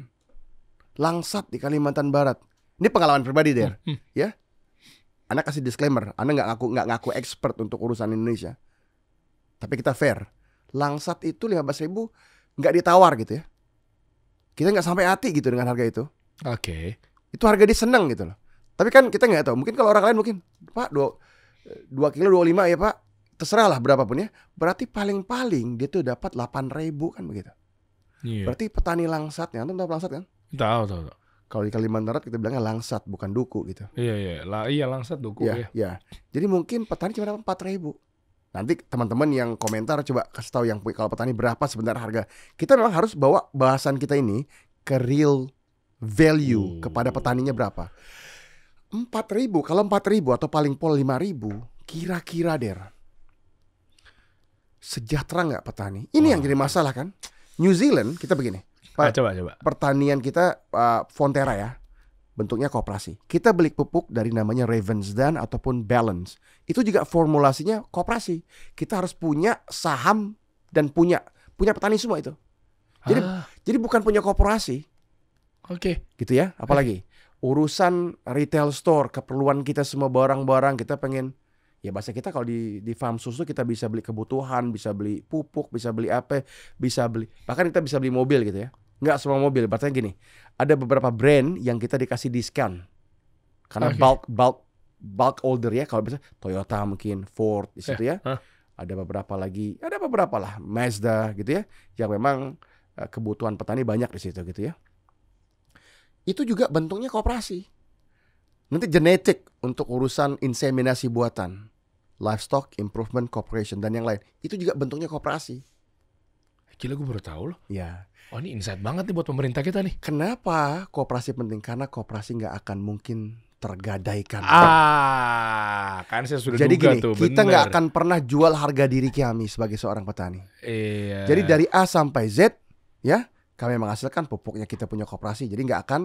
Langsat di Kalimantan Barat. Ini pengalaman pribadi Der. Ya. Anda kasih disclaimer, Anda nggak ngaku expert untuk urusan Indonesia. Tapi kita fair. Langsat itu 15.000 nggak ditawar gitu ya. Kita nggak sampai hati gitu dengan harga itu. Oke. Itu harga dia senang gitu loh. Tapi kan kita nggak tahu. Mungkin kalau orang lain mungkin Pak 2 kilo 25 ya Pak. Terserah lah berapapun ya. Berarti paling-paling dia tuh dapat 8.000 kan begitu. Iya. Berarti petani langsatnya, Antum tahu langsat kan? Tahu. Kalau di Kalimantan Barat kita bilangnya langsat bukan duku gitu. Iya langsat duku ya. Jadi mungkin petani cuma dapat 4.000. Nanti teman-teman yang komentar coba kasih tahu yang kalau petani berapa sebenarnya harga. Kita memang harus bawa bahasan kita ini ke real value kepada petaninya berapa. 4.000, kalau 4.000 atau paling pol 5.000, kira-kira Der. sejahtera nggak petani? Ini yang jadi masalah kan. New Zealand kita begini. Coba. Pertanian kita Fonterra ya. Bentuknya koperasi. Kita beli pupuk dari namanya Ravensden ataupun Balance. Itu juga formulasinya koperasi. Kita harus punya saham dan punya petani semua itu. Jadi bukan punya korporasi. Oke. Gitu ya. Apalagi urusan retail store, keperluan kita semua barang-barang kita pengen. Ya bahasa kita kalau di farm susu kita bisa beli kebutuhan, bisa beli pupuk, bisa beli apa, bisa beli. Bahkan kita bisa beli mobil gitu ya. Nggak semua mobil, berarti gini, ada beberapa brand yang kita dikasih diskon karena bulk order ya, kalau bisa Toyota mungkin, Ford di situ ya. Ada beberapa lah Mazda gitu ya, yang memang kebutuhan petani banyak di situ gitu ya. Itu juga bentuknya koperasi. Nanti genetik untuk urusan inseminasi buatan, Livestock Improvement Corporation dan yang lain, itu juga bentuknya koperasi. Gila, gue baru tahu loh. Ya. Oh, ini insight banget nih buat pemerintah kita nih. Kenapa koperasi penting? Karena koperasi nggak akan mungkin tergadaikan. Kan saya sudah jadi duga gini, tuh. Kita nggak akan pernah jual harga diri kami sebagai seorang petani. Iya. Jadi dari A sampai Z, ya, kami menghasilkan pupuknya, kita punya koperasi. Jadi nggak akan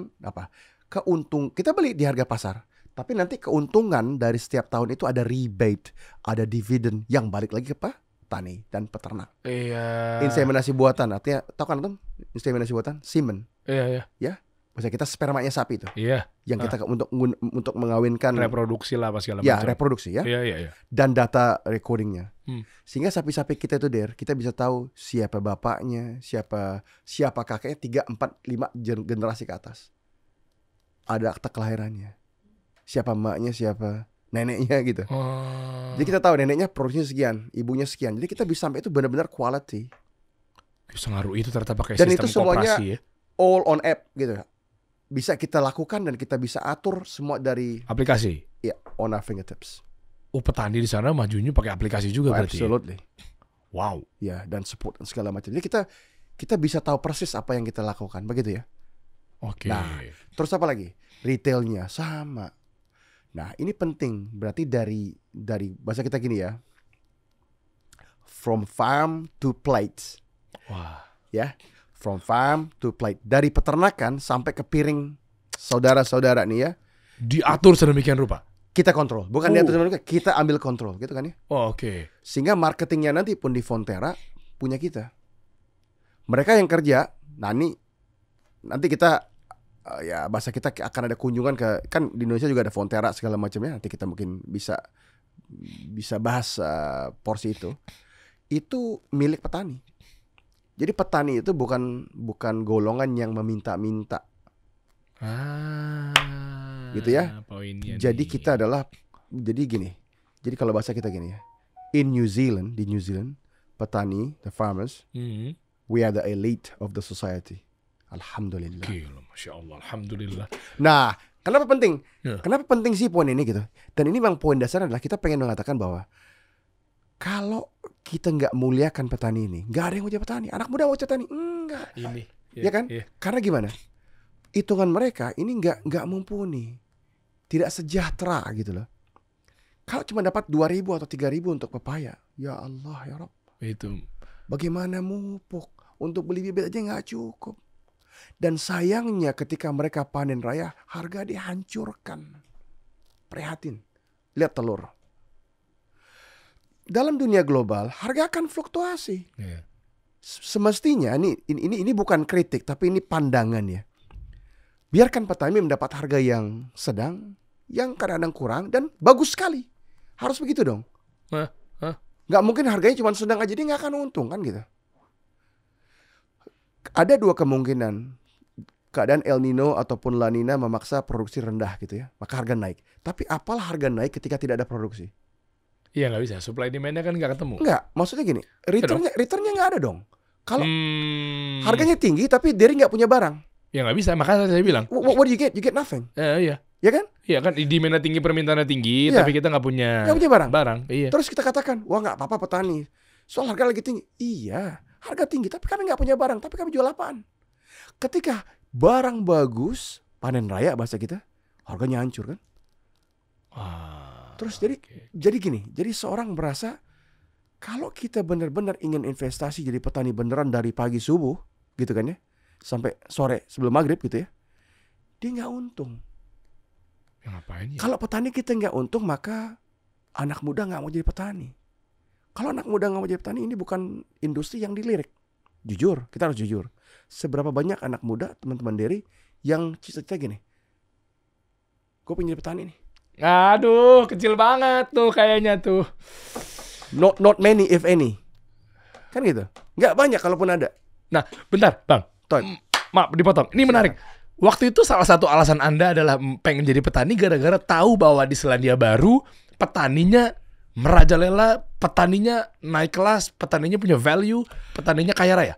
kita beli di harga pasar. Tapi nanti keuntungan dari setiap tahun itu ada rebate, ada dividen yang balik lagi ke petani dan peternak. Iya. Inseminasi buatan, artinya tahu kan tuh inseminasi buatan, semen. Iya. Ya, maksudnya kita spermanya sapi itu. Iya. Yang kita untuk mengawinkan. Reproduksi lah apa segala macam. Ya, macam. reproduksi ya. Iya. Dan data recordingnya. Sehingga sapi-sapi kita itu kita bisa tahu siapa bapaknya, siapa kakeknya, 3, 4, 5 generasi ke atas. Ada akta kelahirannya. Siapa emaknya, siapa neneknya gitu. Jadi kita tahu neneknya produksinya sekian, ibunya sekian. Jadi kita bisa sampai itu benar-benar quality. Sengaruh itu ternyata pakai dan sistem itu semuanya koperasi ya. All on app gitu. Bisa kita lakukan dan kita bisa atur semua dari aplikasi. Ya, on our fingertips. Oh, petani di sana majunya pakai aplikasi juga berarti. Absolutely. Wow. Ya, dan support dan segala macam. Jadi kita bisa tahu persis apa yang kita lakukan, begitu ya. Oke. Nah, terus apa lagi? Retailnya sama. Nah, ini penting. Berarti dari bahasa kita gini ya. From farm to plate. Wah. Ya, from farm to plate. Dari peternakan sampai ke piring saudara-saudara nih ya. Diatur sedemikian rupa. Kita kontrol. Bukan diatur sedemikian rupa, kita ambil kontrol gitu kan ya. Oh, oke. Sehingga marketingnya nanti pun di Fonterra punya kita. Mereka yang kerja, nah ini nanti kita ya bahasa kita akan ada kunjungan ke, kan di Indonesia juga ada Fonterra segala macamnya. Nanti kita mungkin bisa bahas porsi itu. Itu milik petani. Jadi petani itu bukan golongan yang meminta-minta. Gitu ya. Jadi nih, kita adalah gini. Jadi kalau bahasa kita gini ya. Di New Zealand, petani, the farmers, we are the elite of the society. Alhamdulillah. Gila, Masya Allah, alhamdulillah. Nah, kenapa penting? Kenapa penting sih poin ini gitu? Dan ini memang poin dasar adalah kita pengen mengatakan bahwa kalau kita nggak muliakan petani ini, nggak ada yang mau jadi petani. Anak muda mau jadi petani, enggak. Ini, ya kan? Karena gimana? Hitungan mereka ini nggak mumpuni, tidak sejahtera gitu loh. Kalau cuma dapat 2.000 atau 3.000 untuk pepaya, ya Allah ya Rabb. Itu. Bagaimana mupuk untuk beli bibit aja nggak cukup. Dan sayangnya ketika mereka panen raya, harga dihancurkan. Prihatin. Lihat telur. Dalam dunia global, harga akan fluktuasi. Semestinya ini bukan kritik, tapi ini pandangan ya. Biarkan petani mendapat harga yang sedang, yang kadang-kadang kurang, dan bagus sekali. Harus begitu dong. Nggak mungkin harganya cuma sedang aja, dia nggak akan untung kan gitu. Ada 2 kemungkinan. Keadaan El Nino ataupun La Nina memaksa produksi rendah gitu ya. Maka harga naik. Tapi apalah harga naik ketika tidak ada produksi? Iya nggak bisa. Supply demand-nya kan nggak ketemu. Nggak. Maksudnya gini. Returnnya nggak ada dong. Kalau harganya tinggi tapi dairy nggak punya barang. Ya nggak bisa. Makanya saya bilang. What do you get? You get nothing. Iya. Ya kan? Iya kan. Demand-nya tinggi, permintaannya tinggi. Tapi kita nggak punya barang. Iya. Terus kita katakan, wah nggak apa-apa petani. Soal harga lagi tinggi. Iya. Harga tinggi, tapi kami nggak punya barang. Tapi kami jual apaan? Ketika barang bagus, panen raya bahasa kita, harganya hancur kan? Terus jadi gini. Jadi seorang merasa Kalau kita benar-benar ingin investasi jadi petani beneran dari pagi subuh, gitu kan ya, sampai sore sebelum maghrib gitu ya, dia nggak untung. Ya, ngapain ya? Kalau petani kita nggak untung, maka anak muda nggak mau jadi petani. Kalau anak muda nggak mau jadi petani, ini bukan industri yang dilirik. Jujur, kita harus jujur. Seberapa banyak anak muda, teman-teman Dery, yang cita-cita gini, gue pengen jadi petani nih. Aduh, kecil banget tuh kayaknya tuh. Not many if any. Kan gitu. Nggak banyak kalaupun ada. Nah, bentar, Bang. Maaf, dipotong. Ini menarik. Waktu itu salah satu alasan Anda adalah pengen jadi petani gara-gara tahu bahwa di Selandia Baru petaninya merajalela, petaninya naik kelas, petaninya punya value, petaninya kaya raya.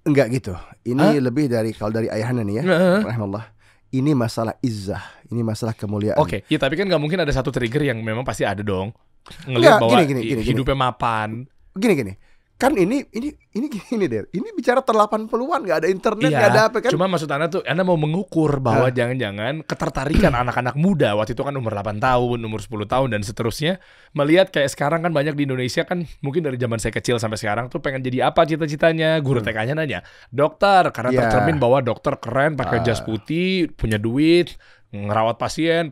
Enggak gitu. Ini lebih dari, kalau dari ayahanda nih ya, rahimahullah. Ini masalah izzah, ini masalah kemuliaan. Oke, ya tapi kan nggak mungkin ada satu trigger yang memang pasti ada dong. Ngelihat bahwa hidupnya mapan. Gini. Kan ini deh. Ini bicara 80-an, nggak ada internet, nggak ada apa kan? Cuma maksud Anda tuh, Anda mau mengukur bahwa jangan-jangan ketertarikan anak-anak muda waktu itu kan umur 8 tahun, umur 10 tahun dan seterusnya, melihat kayak sekarang kan banyak di Indonesia kan, mungkin dari zaman saya kecil sampai sekarang tuh pengen jadi apa cita-citanya. Guru TK-nya nanya, dokter, karena tercermin bahwa dokter keren, pakai jas putih, punya duit, ngerawat pasien,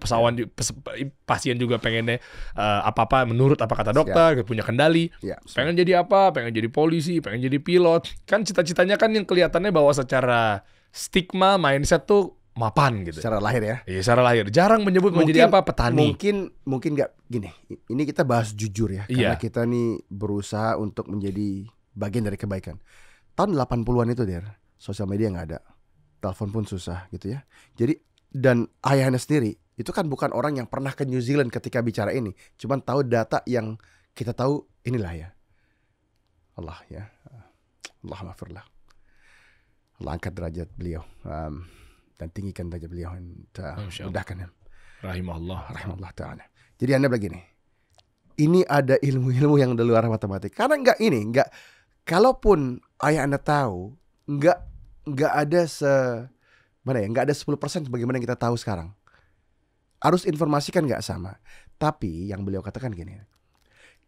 pasien juga pengennya apa-apa menurut apa kata dokter, punya kendali. Pengen jadi apa? Pengen jadi polisi, pengen jadi pilot. Kan cita-citanya kan yang kelihatannya bahwa secara stigma mindset tuh mapan gitu. Secara lahir ya. Iya, secara lahir. Jarang menyebut menjadi apa? Petani. Mungkin nggak gini. Ini kita bahas jujur ya, karena kita nih berusaha untuk menjadi bagian dari kebaikan. Tahun 80-an itu sosial media nggak ada. Telepon pun susah gitu ya. Jadi dan ayahnya sendiri itu kan bukan orang yang pernah ke New Zealand ketika bicara ini, cuman tahu data yang kita tahu. Inilah ya Allah ya, Allah maafirlah, Allah angkat derajat beliau dan tinggikan derajat beliau dan mudahkan rahimahullah ta'ala. Jadi Anda begini, ini ada ilmu-ilmu yang di luar matematik, karena enggak kalaupun ayah Anda tahu, enggak ada nggak ada 10% bagaimana yang kita tahu sekarang. Arus informasi kan nggak sama. Tapi yang beliau katakan gini,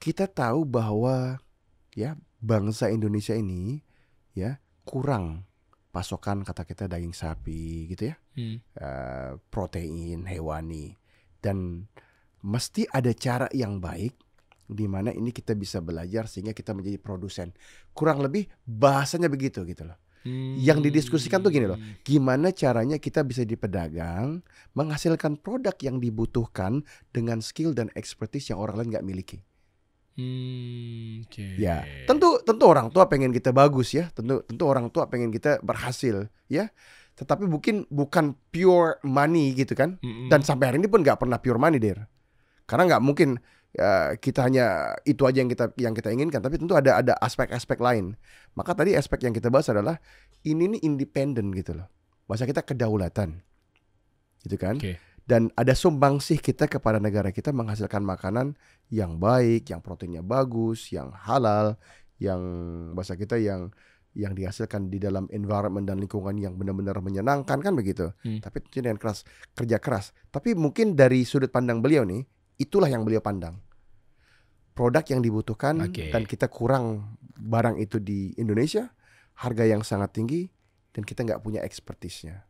kita tahu bahwa ya bangsa Indonesia ini ya kurang pasokan, kata kita, daging sapi gitu ya, protein hewani, dan mesti ada cara yang baik di mana ini kita bisa belajar sehingga kita menjadi produsen. Kurang lebih bahasanya begitu gitu loh. Yang didiskusikan tuh gini loh, gimana caranya kita bisa di pedagang menghasilkan produk yang dibutuhkan dengan skill dan expertise yang orang lain nggak miliki. Ya, tentu orang tua pengen kita bagus ya, tentu orang tua pengen kita berhasil ya. Tetapi bukan pure money gitu kan. Dan sampai hari ini pun nggak pernah pure money karena nggak mungkin kita hanya itu aja yang kita inginkan, tapi tentu ada aspek-aspek lain. Maka tadi aspek yang kita bahas adalah ini nih independen gitu loh. Bahasa kita kedaulatan. Gitu kan? Dan ada sumbangsih kita kepada negara kita menghasilkan makanan yang baik, yang proteinnya bagus, yang halal, yang bahasa kita yang dihasilkan di dalam environment dan lingkungan yang benar-benar menyenangkan, kan begitu. Tapi tentu dengan kerja keras. Tapi mungkin dari sudut pandang beliau nih, itulah yang beliau pandang. Produk yang dibutuhkan dan kita kurang barang itu di Indonesia, harga yang sangat tinggi, dan kita nggak punya expertise-nya.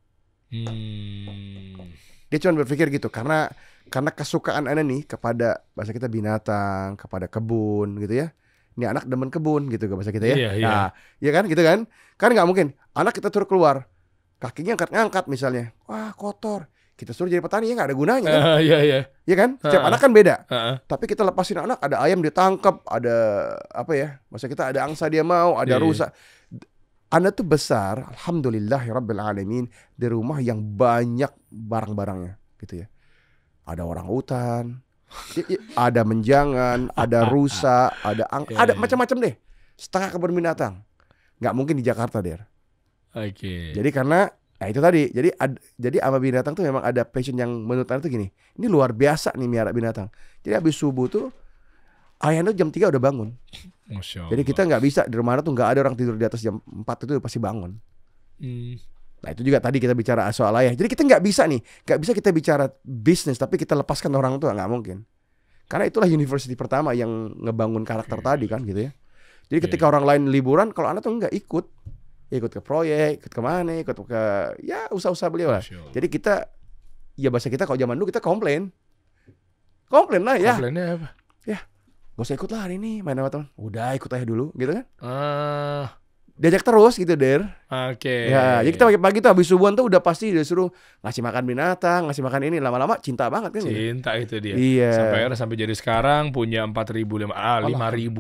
Dia cuma berpikir gitu karena kesukaan Anda nih kepada bahasa kita binatang, kepada kebun gitu ya. Ini anak demen kebun gitu bahasa kita ya. Nah, ya kan gitu kan? Kan nggak mungkin anak kita suruh keluar, kakinya ngangkat misalnya, wah kotor. Kita suruh jadi petani ya nggak ada gunanya kan? Iya kan? Setiap anak kan beda. Tapi kita lepasin anak, ada ayam ditangkap, ada apa ya? Masa kita ada angsa dia mau, ada rusa. Anda tuh besar, alhamdulillahirabbil alamin, di rumah yang banyak barang-barangnya, gitu ya. Ada orang hutan, ada menjangan, ada rusa, ada macam-macam deh. Setengah kebun binatang. Nggak mungkin di Jakarta Jadi karena nah itu tadi, jadi sama binatang tuh memang ada passion yang menurut Anda tuh gini, ini luar biasa nih miara binatang. Jadi habis subuh tuh ayah tuh jam 3 udah bangun. Jadi kita nggak bisa di rumah tuh nggak ada orang tidur di atas jam 4 itu pasti bangun. Nah itu juga tadi kita bicara soal ayah. Jadi kita nggak bisa kita bicara bisnis tapi kita lepaskan orang tua, nggak mungkin. Karena itulah university pertama yang ngebangun karakter tadi kan gitu ya. Jadi ketika orang lain liburan, kalau anak tuh enggak ikut ke proyek, ikut kemana, ikut ke ya usaha-usaha beliau lah. Jadi kita, ya bahasa kita kalau zaman dulu kita komplain lah ya. Komplainnya apa? Ya, gak usah ikut lah hari ini main sama teman. Udah ikut aja dulu gitu kan. Diajak terus gitu Der. Oke. Ya, jadi kita pagi-pagi tuh habis subuhan tuh udah pasti disuruh ngasih makan binatang, ngasih makan ini. Lama-lama cinta banget kan. Cinta itu dia. Iya. Sampai jadi sekarang punya 5.000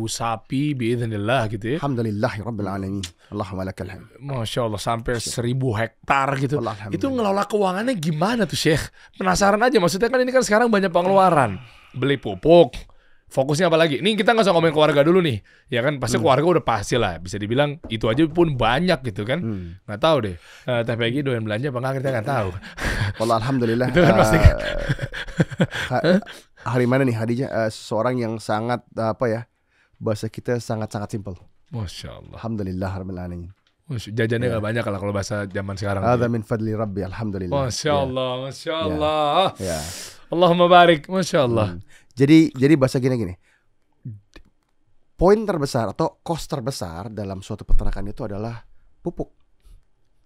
sapi biidznillah gitu ya. Alhamdulillahirabbil alamin. Allahumma lakal hamd. Masya Allah, sampai 1.000 hektar gitu. Itu ngelola keuangannya gimana tuh Syekh? Penasaran aja, maksudnya kan ini kan sekarang banyak pengeluaran. Beli pupuk. Fokusnya apa lagi? Nih kita nggak usah ngomongin keluarga dulu nih, ya kan? Pasti keluarga udah pasti lah, bisa dibilang itu aja pun banyak gitu kan? Nggak tahu deh. Teh Peggy doyan belanja, bang kita nggak tahu. Wallah alhamdulillah. Itu kan pasti. Hari mana nih Hadijah? Seorang yang sangat bahasa kita sangat simpel. Masya Allah. Alhamdulillah rabbil alamin. Jajannya nggak banyak kalau bahasa zaman sekarang. Hadza min fadli rabbi, alhamdulillah. Masya Allah, Masya Allah. Ya. Allahumma barik, Masya Allah. Jadi bahasa gini. Poin terbesar atau cost terbesar dalam suatu peternakan itu adalah pupuk.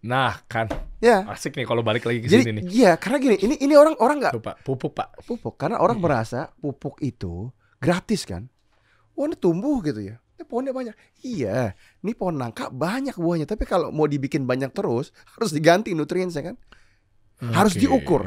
Nah kan, asik nih kalau balik lagi ke sini nih. Iya, karena gini, ini orang nggak. Pupuk. Karena orang merasa pupuk itu gratis kan. Wah ini tumbuh gitu ya. Ini pohonnya banyak. Iya, ini pohon nangka banyak buahnya. Tapi kalau mau dibikin banyak terus, harus diganti nutriensnya kan. Harus diukur.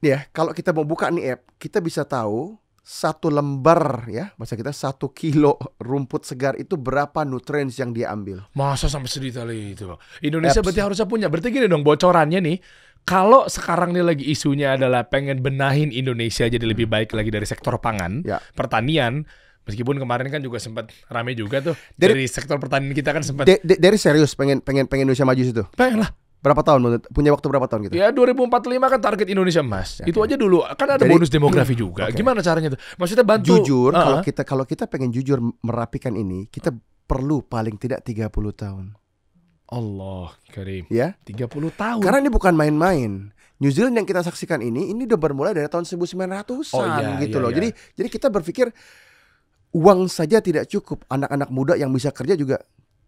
Ya, kalau kita mau buka nih app, kita bisa tahu 1 lembar ya, bahasa kita 1 kilo rumput segar itu berapa nutrients yang dia ambil. Masa sampai sedetail itu, Bang? Indonesia berarti harusnya punya. Berarti gini dong bocorannya nih. Kalau sekarang nih lagi isunya adalah pengen benahin Indonesia jadi lebih baik lagi dari sektor pangan, pertanian. Meskipun kemarin kan juga sempat rame juga tuh dari sektor pertanian kita kan sempat. Dari serius pengen Indonesia maju situ. Pengen lah. Berapa tahun? Punya waktu berapa tahun gitu? Ya 2045 kan target Indonesia emas. Itu aja dulu kan ada bonus demografi juga. Gimana caranya tuh? Maksudnya bantu. Jujur, kalau kita pengen jujur merapikan ini, kita perlu paling tidak 30 tahun. Allah Karim. Ya? 30 tahun. Karena ini bukan main-main. New Zealand yang kita saksikan ini udah bermula dari tahun 1900-an gitu loh. Jadi kita berpikir uang saja tidak cukup. Anak-anak muda yang bisa kerja juga.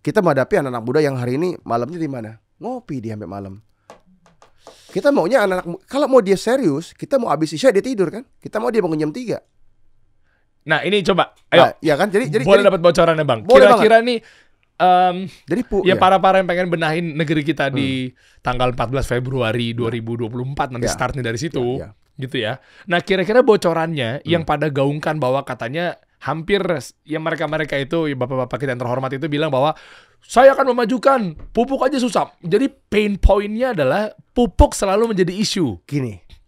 Kita menghadapi anak-anak muda yang hari ini malamnya di mana? Ngopi dia sampai malam. Kita maunya anak-anak, kalau mau dia serius, kita mau habis isya dia tidur kan? Kita mau dia bangun jam 3. Nah ini coba, ayo. Ya kan? Jadi boleh dapat bocorannya Bang. Kira-kira nih, jadi para yang pengen benahin negeri kita di tanggal 14 Februari 2024 nanti start nih dari situ, gitu ya. Nah kira-kira bocorannya yang pada gaungkan bahwa katanya hampir yang mereka itu, ya bapak-bapak kita yang terhormat itu bilang bahwa saya akan memajukan pupuk aja susah. Jadi pain point-nya adalah pupuk selalu menjadi isu.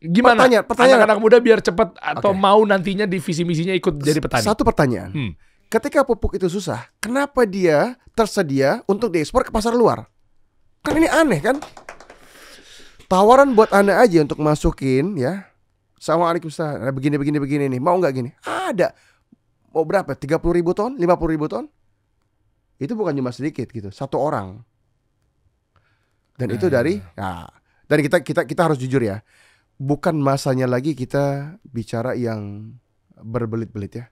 Gimana? Pertanyaan anak muda biar cepat atau mau nantinya di visi misinya ikut jadi petani. Satu pertanyaan. Ketika pupuk itu susah, kenapa dia tersedia untuk diekspor ke pasar luar? Kan ini aneh kan? Tawaran buat Anda aja untuk masukin ya. Assalamualaikum Ustaz. Begini nih. Mau nggak gini? Ada. Mau berapa? 30.000 ton? 50.000 ton? Itu bukan cuma sedikit gitu, 1 orang. Dan itu dari dan kita harus jujur ya. Bukan masanya lagi kita bicara yang berbelit-belit ya.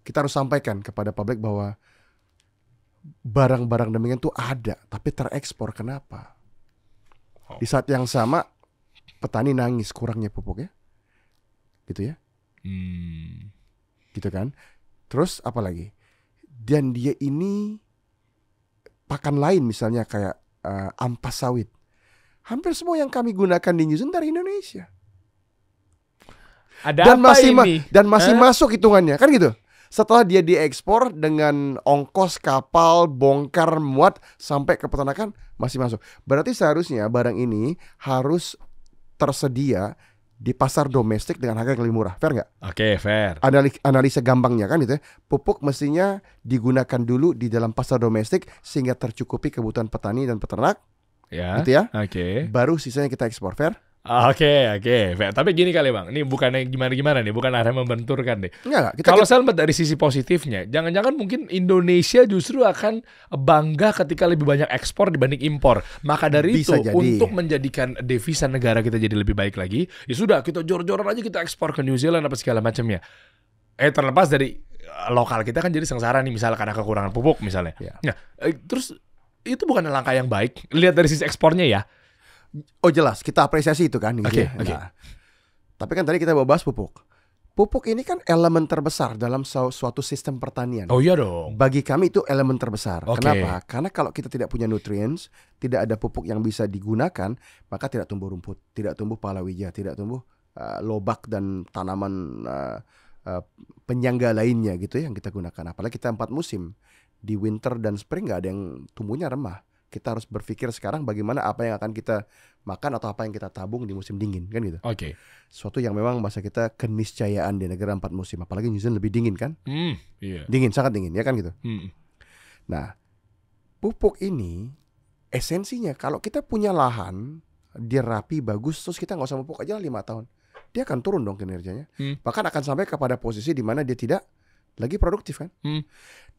Kita harus sampaikan kepada publik bahwa barang-barang demikian tuh ada, tapi terekspor. Kenapa? Di saat yang sama petani nangis kurangnya pupuk ya. Gitu ya. Gitu kan. Terus apa lagi? Dan dia ini pakan lain misalnya kayak ampas sawit. Hampir semua yang kami gunakan di New Zealand dari Indonesia. Ada dan masih masuk hitungannya kan gitu. Setelah dia diekspor dengan ongkos kapal, bongkar, muat sampai ke peternakan masih masuk. Berarti seharusnya barang ini harus tersedia di pasar domestik dengan harga yang lebih murah. Fair nggak? Oke, fair. Analisa gampangnya kan itu ya. Pupuk mestinya digunakan dulu di dalam pasar domestik sehingga tercukupi kebutuhan petani dan peternak. Ya. Gitu ya. Oke. Baru sisanya kita ekspor. Fair? Oke. Tapi gini kali Bang, ini bukannya gimana-gimana nih, bukan arah membenturkan deh. Enggak, Kalau saya lihat dari sisi positifnya, jangan-jangan mungkin Indonesia justru akan bangga ketika lebih banyak ekspor dibanding impor. Maka dari Bisa itu, jadi. untuk menjadikan devisa negara kita jadi lebih baik lagi, ya sudah kita jor-joran aja kita ekspor ke New Zealand apa segala macamnya. Terlepas dari lokal kita kan jadi sengsara nih, misalnya karena kekurangan pupuk misalnya. Ya. Nah, terus itu bukan langkah yang baik. Lihat dari sisi ekspornya ya. Oh jelas, kita apresiasi itu kan. Oke. Nah, tapi kan tadi kita bahas pupuk. Pupuk ini kan elemen terbesar dalam suatu sistem pertanian. Oh iya dong. Bagi kami itu elemen terbesar. Oke. Kenapa? Karena kalau kita tidak punya nutrients, tidak ada pupuk yang bisa digunakan, maka tidak tumbuh rumput, tidak tumbuh palawija, tidak tumbuh lobak dan tanaman penyangga lainnya gitu ya yang kita gunakan. Apalagi kita 4 musim. Di winter dan spring nggak ada yang tumbuhnya remah. Kita harus berpikir sekarang bagaimana apa yang akan kita makan atau apa yang kita tabung di musim dingin kan gitu. Oke. Suatu yang memang bahasa kita keniscayaan di negara 4 musim. Apalagi New Zealand lebih dingin kan? Iya. Dingin, sangat dingin ya kan gitu. Nah, pupuk ini esensinya kalau kita punya lahan, dia rapi, bagus, terus kita nggak usah pupuk aja 5 tahun. Dia akan turun dong kinerjanya. Bahkan akan sampai kepada posisi di mana dia tidak lagi produktif kan.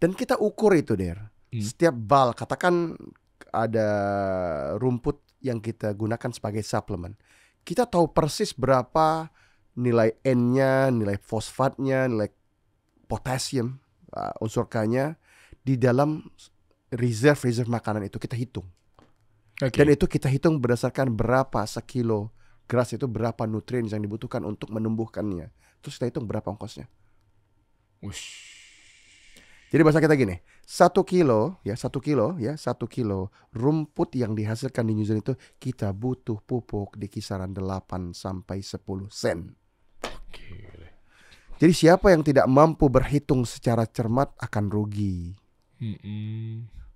Dan kita ukur itu setiap bal, katakan ada rumput yang kita gunakan sebagai suplemen, kita tahu persis berapa nilai N-nya, nilai fosfatnya, nilai potasium, unsur K-nya di dalam reserve makanan itu kita hitung. Dan itu kita hitung berdasarkan berapa sekilo grass itu berapa nutrien yang dibutuhkan untuk menumbuhkannya. Terus kita hitung berapa ongkosnya. Jadi bahasa kita gini, 1 kilo rumput yang dihasilkan di New Zealand itu kita butuh pupuk di kisaran 8 sampai 10 sen. Jadi siapa yang tidak mampu berhitung secara cermat akan rugi.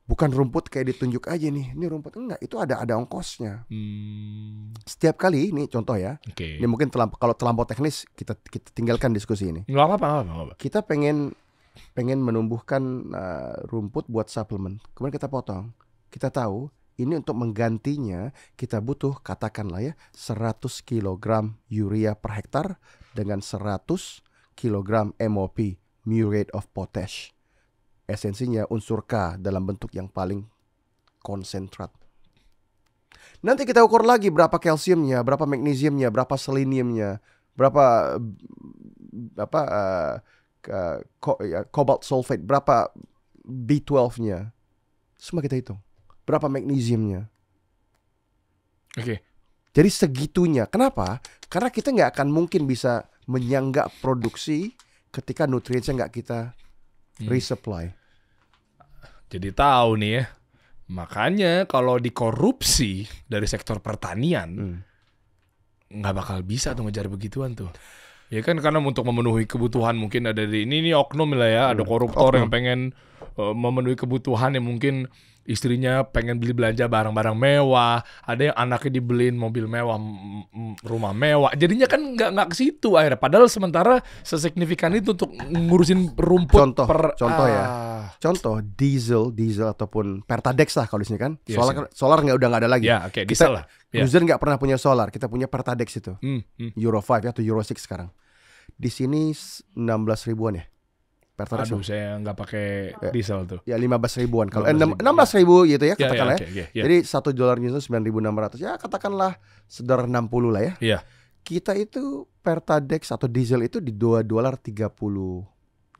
Bukan rumput kayak ditunjuk aja nih, ini rumput enggak, itu ada ongkosnya. Setiap kali, ini contoh ya. Ini mungkin kalau terlampau teknis kita tinggalkan diskusi ini. Nggak apa-apa. Kita pengen menumbuhkan rumput buat suplemen. Kemudian kita potong. Kita tahu ini untuk menggantinya kita butuh katakanlah ya 100 kg urea per hektar dengan 100 kg MOP, muriate of potash. Esensinya unsur K dalam bentuk yang paling konsentrat. Nanti kita ukur lagi berapa kalsiumnya, berapa magnesiumnya, berapa seleniumnya, berapa cobalt sulfate, berapa B12-nya. Semua kita hitung. Berapa magnesiumnya. Jadi segitunya. Kenapa? Karena kita nggak akan mungkin bisa menyangga produksi ketika nutriennya nggak kita resupply. Jadi tahu nih ya. Makanya kalau dikorupsi dari sektor pertanian nggak bakal bisa tuh ngejar begituan tuh. Ya kan karena untuk memenuhi kebutuhan mungkin ada ini oknum lah ya, ada koruptor yang pengen memenuhi kebutuhan yang mungkin istrinya pengen beli belanja barang-barang mewah, ada yang anaknya dibeliin mobil mewah, rumah mewah. Jadinya kan nggak ke situ akhirnya. Padahal sementara sesignifikan itu untuk ngurusin rumput. Contoh diesel ataupun Pertadex lah kalau di sini kan. Solar udah nggak ada lagi. Ya, diesel lah. New Zealand nggak pernah punya solar, kita punya Pertadex itu. Euro 5 atau Euro 6 sekarang. Di sini 16 ribuan ya. Pertadex. Aduh, saya nggak pakai diesel tuh. Ya 15 ribuan. Kalau 16 ribu gitu ya katakanlah ya. Jadi $1 New Zealand 9.600. Ya katakanlah sekitar 60 lah ya. Iya. Kita itu Pertadex atau diesel itu di $2.30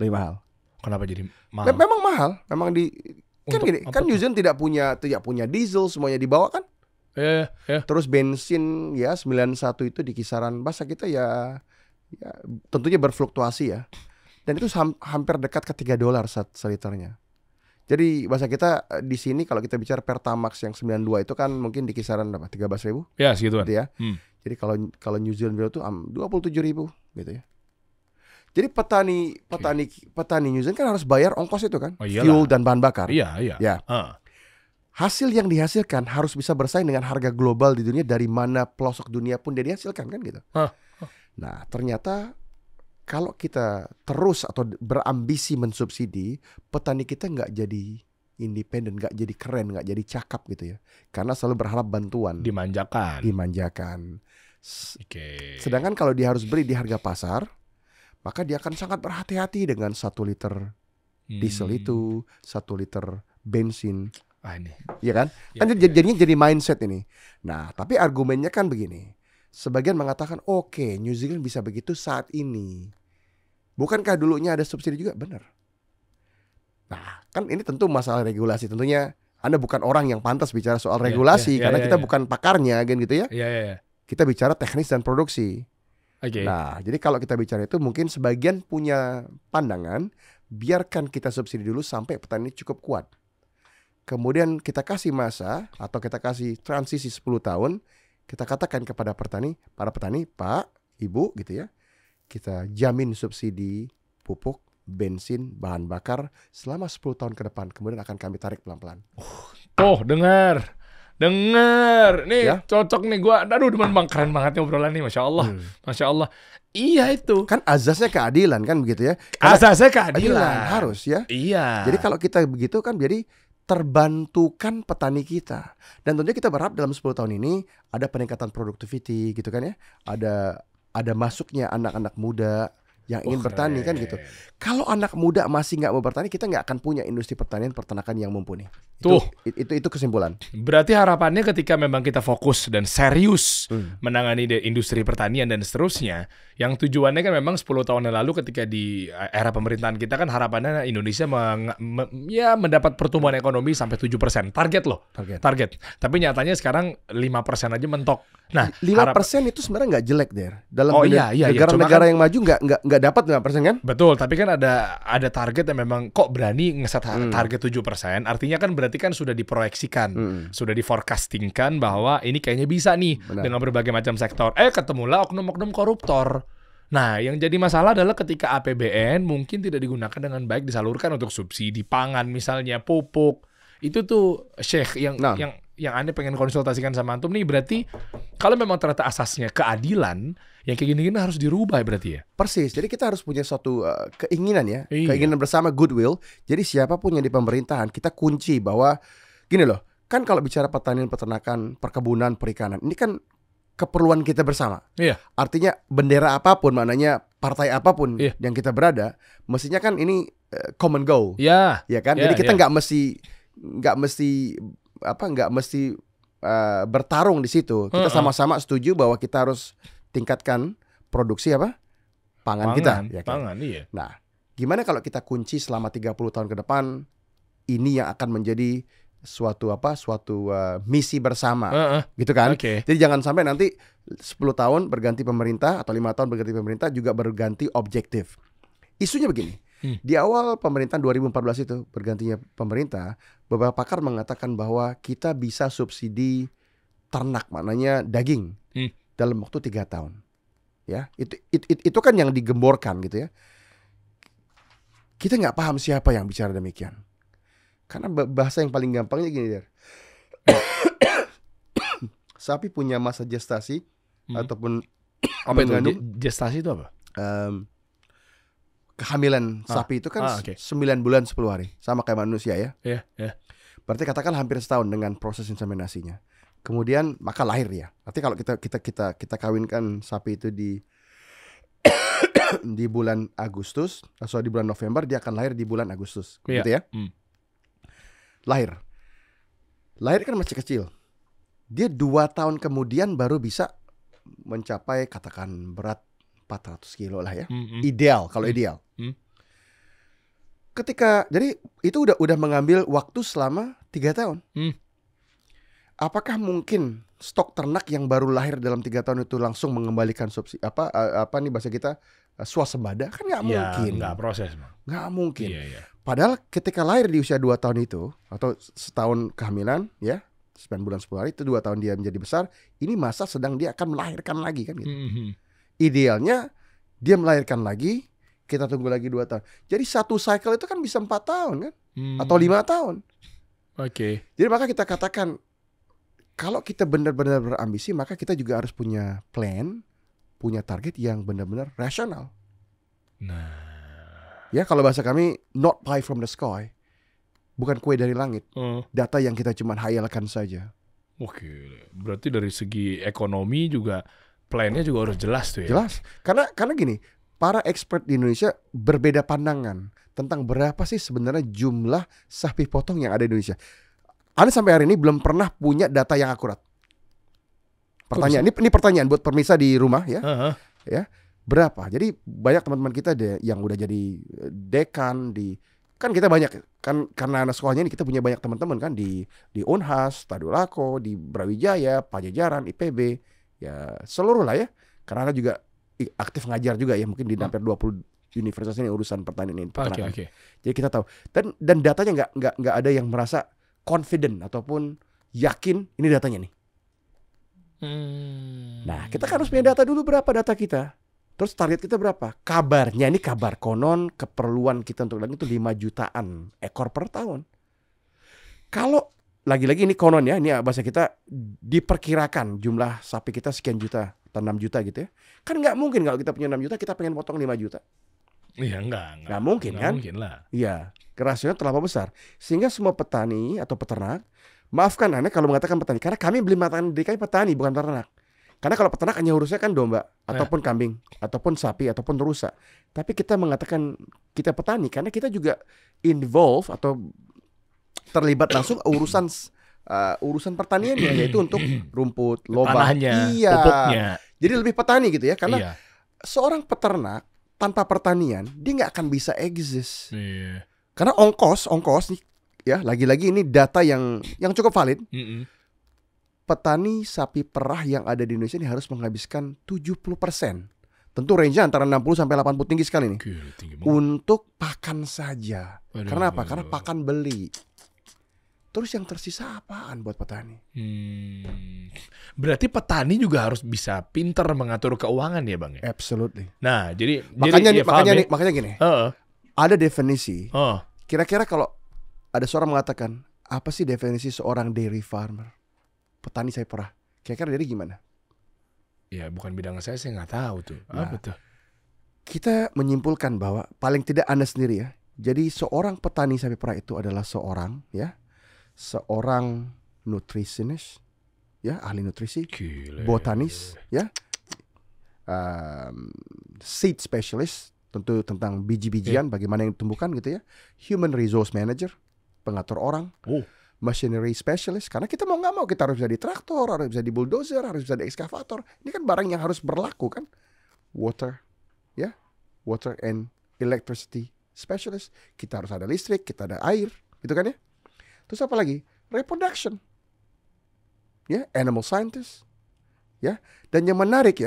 lebih mahal. Kenapa jadi mahal? Memang mahal. Memang kan New Zealand tidak punya diesel, semuanya dibawa kan. Terus bensin ya 91 itu di kisaran bahasa kita ya tentunya berfluktuasi ya. Dan itu hampir dekat ke $3 seliternya. Jadi bahasa kita di sini kalau kita bicara Pertamax yang 92 itu kan mungkin di kisaran berapa? 13.000? Ya, segituan. Gitu ya. Jadi kalau New Zealand itu 27.000 gitu ya. Jadi petani New Zealand kan harus bayar ongkos itu kan, fuel dan bahan bakar. Iya. Ya. Hasil yang dihasilkan harus bisa bersaing dengan harga global di dunia dari mana pelosok dunia pun dia dihasilkan kan gitu. Nah ternyata kalau kita terus atau berambisi mensubsidi, petani kita nggak jadi independen, nggak jadi keren, nggak jadi cakap gitu ya. Karena selalu berharap bantuan. Dimanjakan. Sedangkan kalau dia harus beli di harga pasar, maka dia akan sangat berhati-hati dengan 1 liter diesel itu, 1 liter bensin. Ini. Iya kan? Kan jadinya jadi mindset ini. Nah, tapi argumennya kan begini. Sebagian mengatakan, oke, New Zealand bisa begitu saat ini. Bukankah dulunya ada subsidi juga? Benar. Nah, kan ini tentu masalah regulasi. Tentunya Anda bukan orang yang pantas bicara soal regulasi karena kita bukan pakarnya kan gitu ya. Kita bicara teknis dan produksi. Nah, jadi kalau kita bicara itu mungkin sebagian punya pandangan, biarkan kita subsidi dulu sampai petani cukup kuat. Kemudian kita kasih masa atau kita kasih transisi 10 tahun, kita katakan kepada para petani, Pak, Ibu gitu ya, kita jamin subsidi pupuk, bensin, bahan bakar selama 10 tahun ke depan. Kemudian akan kami tarik pelan-pelan. Dengar. Nih ya? Cocok nih gua. Aduh, teman keren banget nih obrolan nih, Masya Allah. Masya Allah. Iya itu. Kan azasnya keadilan kan begitu ya. Azasnya keadilan. Harus ya. Iya. Jadi kalau kita begitu kan jadi terbantukan petani kita. Dan tentunya kita berharap dalam 10 tahun ini ada peningkatan productivity gitu kan ya. Ada masuknya anak-anak muda yang ingin bertani kan gitu. Kalau anak muda masih nggak mau bertani, kita nggak akan punya industri pertanian peternakan yang mumpuni. Itu kesimpulan. Berarti harapannya ketika memang kita fokus dan serius menangani industri pertanian dan seterusnya, yang tujuannya kan memang 10 tahun yang lalu ketika di era pemerintahan kita kan harapannya Indonesia mendapat pertumbuhan ekonomi sampai 7%. Target loh. Target. Tapi nyatanya sekarang 5% aja mentok. Nah, 5% itu sebenarnya nggak jelek deh. Dalam iya. negara-negara yang maju nggak dapat 5% kan? Betul, tapi kan ada target yang memang kok berani ngeset target 7%. Artinya kan berarti kan sudah diproyeksikan, sudah diforecastingkan bahwa ini kayaknya bisa nih dengan berbagai macam sektor. Ketemulah oknum-oknum koruptor. Nah, yang jadi masalah adalah ketika APBN mungkin tidak digunakan dengan baik, disalurkan untuk subsidi pangan misalnya, pupuk. Itu tuh Syekh yang Anda pengen konsultasikan sama antum nih, berarti kalau memang ternyata asasnya keadilan, yang kayak gini-gini harus dirubah berarti ya? Persis, jadi kita harus punya suatu keinginan ya, keinginan bersama, goodwill. Jadi siapapun yang di pemerintahan, kita kunci bahwa gini loh, kan kalau bicara pertanian, peternakan, perkebunan, perikanan, ini kan keperluan kita bersama. Artinya bendera apapun, maknanya partai apapun yang kita berada, mestinya kan ini common goal. Ya kan? Jadi kita nggak mesti bertarung di situ. Kita sama-sama setuju bahwa kita harus tingkatkan produksi pangan kita. Ya kan? Pangan, iya. Nah, gimana kalau kita kunci selama 30 tahun ke depan, ini yang akan menjadi suatu misi bersama, gitu kan? Jadi jangan sampai nanti 10 tahun berganti pemerintah atau 5 tahun berganti pemerintah juga berganti objektif. Isunya begini. Di awal pemerintahan 2014 itu bergantinya pemerintah, beberapa pakar mengatakan bahwa kita bisa subsidi ternak, maknanya daging, dalam waktu 3 tahun. Ya, itu kan yang digemborkan gitu ya. Kita nggak paham siapa yang bicara demikian. Karena bahasa yang paling gampangnya gini der. Sapi punya masa gestasi ataupun gestasi itu apa? Kehamilan sapi itu kan 9 bulan 10 hari, sama kayak manusia ya. Berarti katakan hampir setahun dengan proses inseminasinya. Kemudian maka lahir ya. Artinya kalau kita kawinkan sapi itu di bulan Agustus, atau di bulan November, dia akan lahir di bulan Agustus, gitu ya. Lahir kan masih kecil. Dia 2 tahun kemudian baru bisa mencapai katakan berat 400 kilo lah ya. Ideal, kalau ideal. Jadi itu udah mengambil waktu selama 3 tahun. Apakah mungkin stok ternak yang baru lahir dalam 3 tahun itu langsung mengembalikan subsidi apa nih bahasa kita swasembada? Kan nggak mungkin. Nggak proses, nggak mungkin. Padahal ketika lahir di usia 2 tahun itu atau setahun kehamilan ya, 9 bulan 10 hari itu 2 tahun dia menjadi besar, ini masa sedang dia akan melahirkan lagi kan gitu. Idealnya dia melahirkan lagi, kita tunggu lagi 2 tahun. Jadi satu cycle itu kan bisa 4 tahun kan? Atau 5 tahun. Jadi maka kita katakan, kalau kita benar-benar berambisi, maka kita juga harus punya plan, punya target yang benar-benar rasional. Ya, kalau bahasa kami, not pie from the sky. Bukan kue dari langit. Data yang kita cuma hayalkan saja. Berarti dari segi ekonomi juga plan-nya juga harus jelas tuh ya. Jelas. Karena gini, para expert di Indonesia berbeda pandangan tentang berapa sih sebenarnya jumlah sapi potong yang ada di Indonesia. Anda sampai hari ini belum pernah punya data yang akurat. Pertanyaan ini pertanyaan buat pemirsa di rumah ya. Ya. Berapa? Jadi banyak teman-teman kita deh yang udah jadi dekan kan kita banyak kan, karena anak sekolahnya ini kita punya banyak teman-teman kan di Unhas, Tadulako, di Brawijaya, Pajajaran, IPB, ya seluruh lah ya. Karena juga aktif ngajar juga ya, mungkin di hampir 20 universitas ini urusan pertanian ini. Okay. Jadi kita tahu dan datanya nggak ada yang merasa confident ataupun yakin ini datanya nih. Nah, kita kan harus punya data dulu, berapa data kita. Terus target kita berapa? Kabarnya, ini kabar konon keperluan kita untuk itu 5 jutaan ekor per tahun. Kalau lagi-lagi ini konon ya, ini bahasa kita diperkirakan jumlah sapi kita sekian juta atau 6 juta gitu ya. Kan nggak mungkin kalau kita punya 6 juta kita pengen potong 5 juta. Iya, enggak mungkin kan? Mungkin lah. Iya, rasionya terlalu besar. Sehingga semua petani atau peternak, maafkan Anda kalau mengatakan petani, karena kami beli makanan DKI petani bukan peternak. Karena kalau peternak hanya urusnya kan domba, ataupun kambing, ataupun sapi, ataupun rusa. Tapi kita mengatakan kita petani karena kita juga involve atau terlibat langsung urusan pertaniannya, yaitu untuk rumput, lobang, pupuknya. Jadi lebih petani gitu ya, karena seorang peternak tanpa pertanian dia nggak akan bisa exist. Karena ongkos nih ya, lagi-lagi ini data yang cukup valid. Petani sapi perah yang ada di Indonesia ini harus menghabiskan 70%. Tentu range-nya antara 60 sampai 80, tinggi sekali nih. Untuk pakan saja. Karena apa? Karena pakan beli. Terus yang tersisa apaan buat petani? Berarti petani juga harus bisa pintar mengatur keuangan ya, Bang ya? Absolutely. Nah, jadi makanya gini. Ada definisi. Kira-kira kalau ada seorang mengatakan, apa sih definisi seorang dairy farmer? Petani sapi perah. Kira-kira dari gimana? Ya bukan bidang saya nggak tahu tuh. Apa tuh? Kita menyimpulkan bahwa paling tidak Anda sendiri ya. Jadi seorang petani sapi perah itu adalah seorang nutritionist, ya, ahli nutrisi, botanis, ya, seed specialist, tentu tentang biji-bijian, bagaimana yang ditumbuhkan gitu ya, human resource manager, pengatur orang. Machinery specialist, karena kita mau nggak mau kita harus bisa di traktor, harus bisa di bulldozer, harus bisa di ekskavator. Ini kan barang yang harus berlaku kan. Water and electricity specialist. Kita harus ada listrik, kita ada air, gitu kan ya. Terus apa lagi? Reproduction, ya, animal scientist, ya. Dan yang menarik,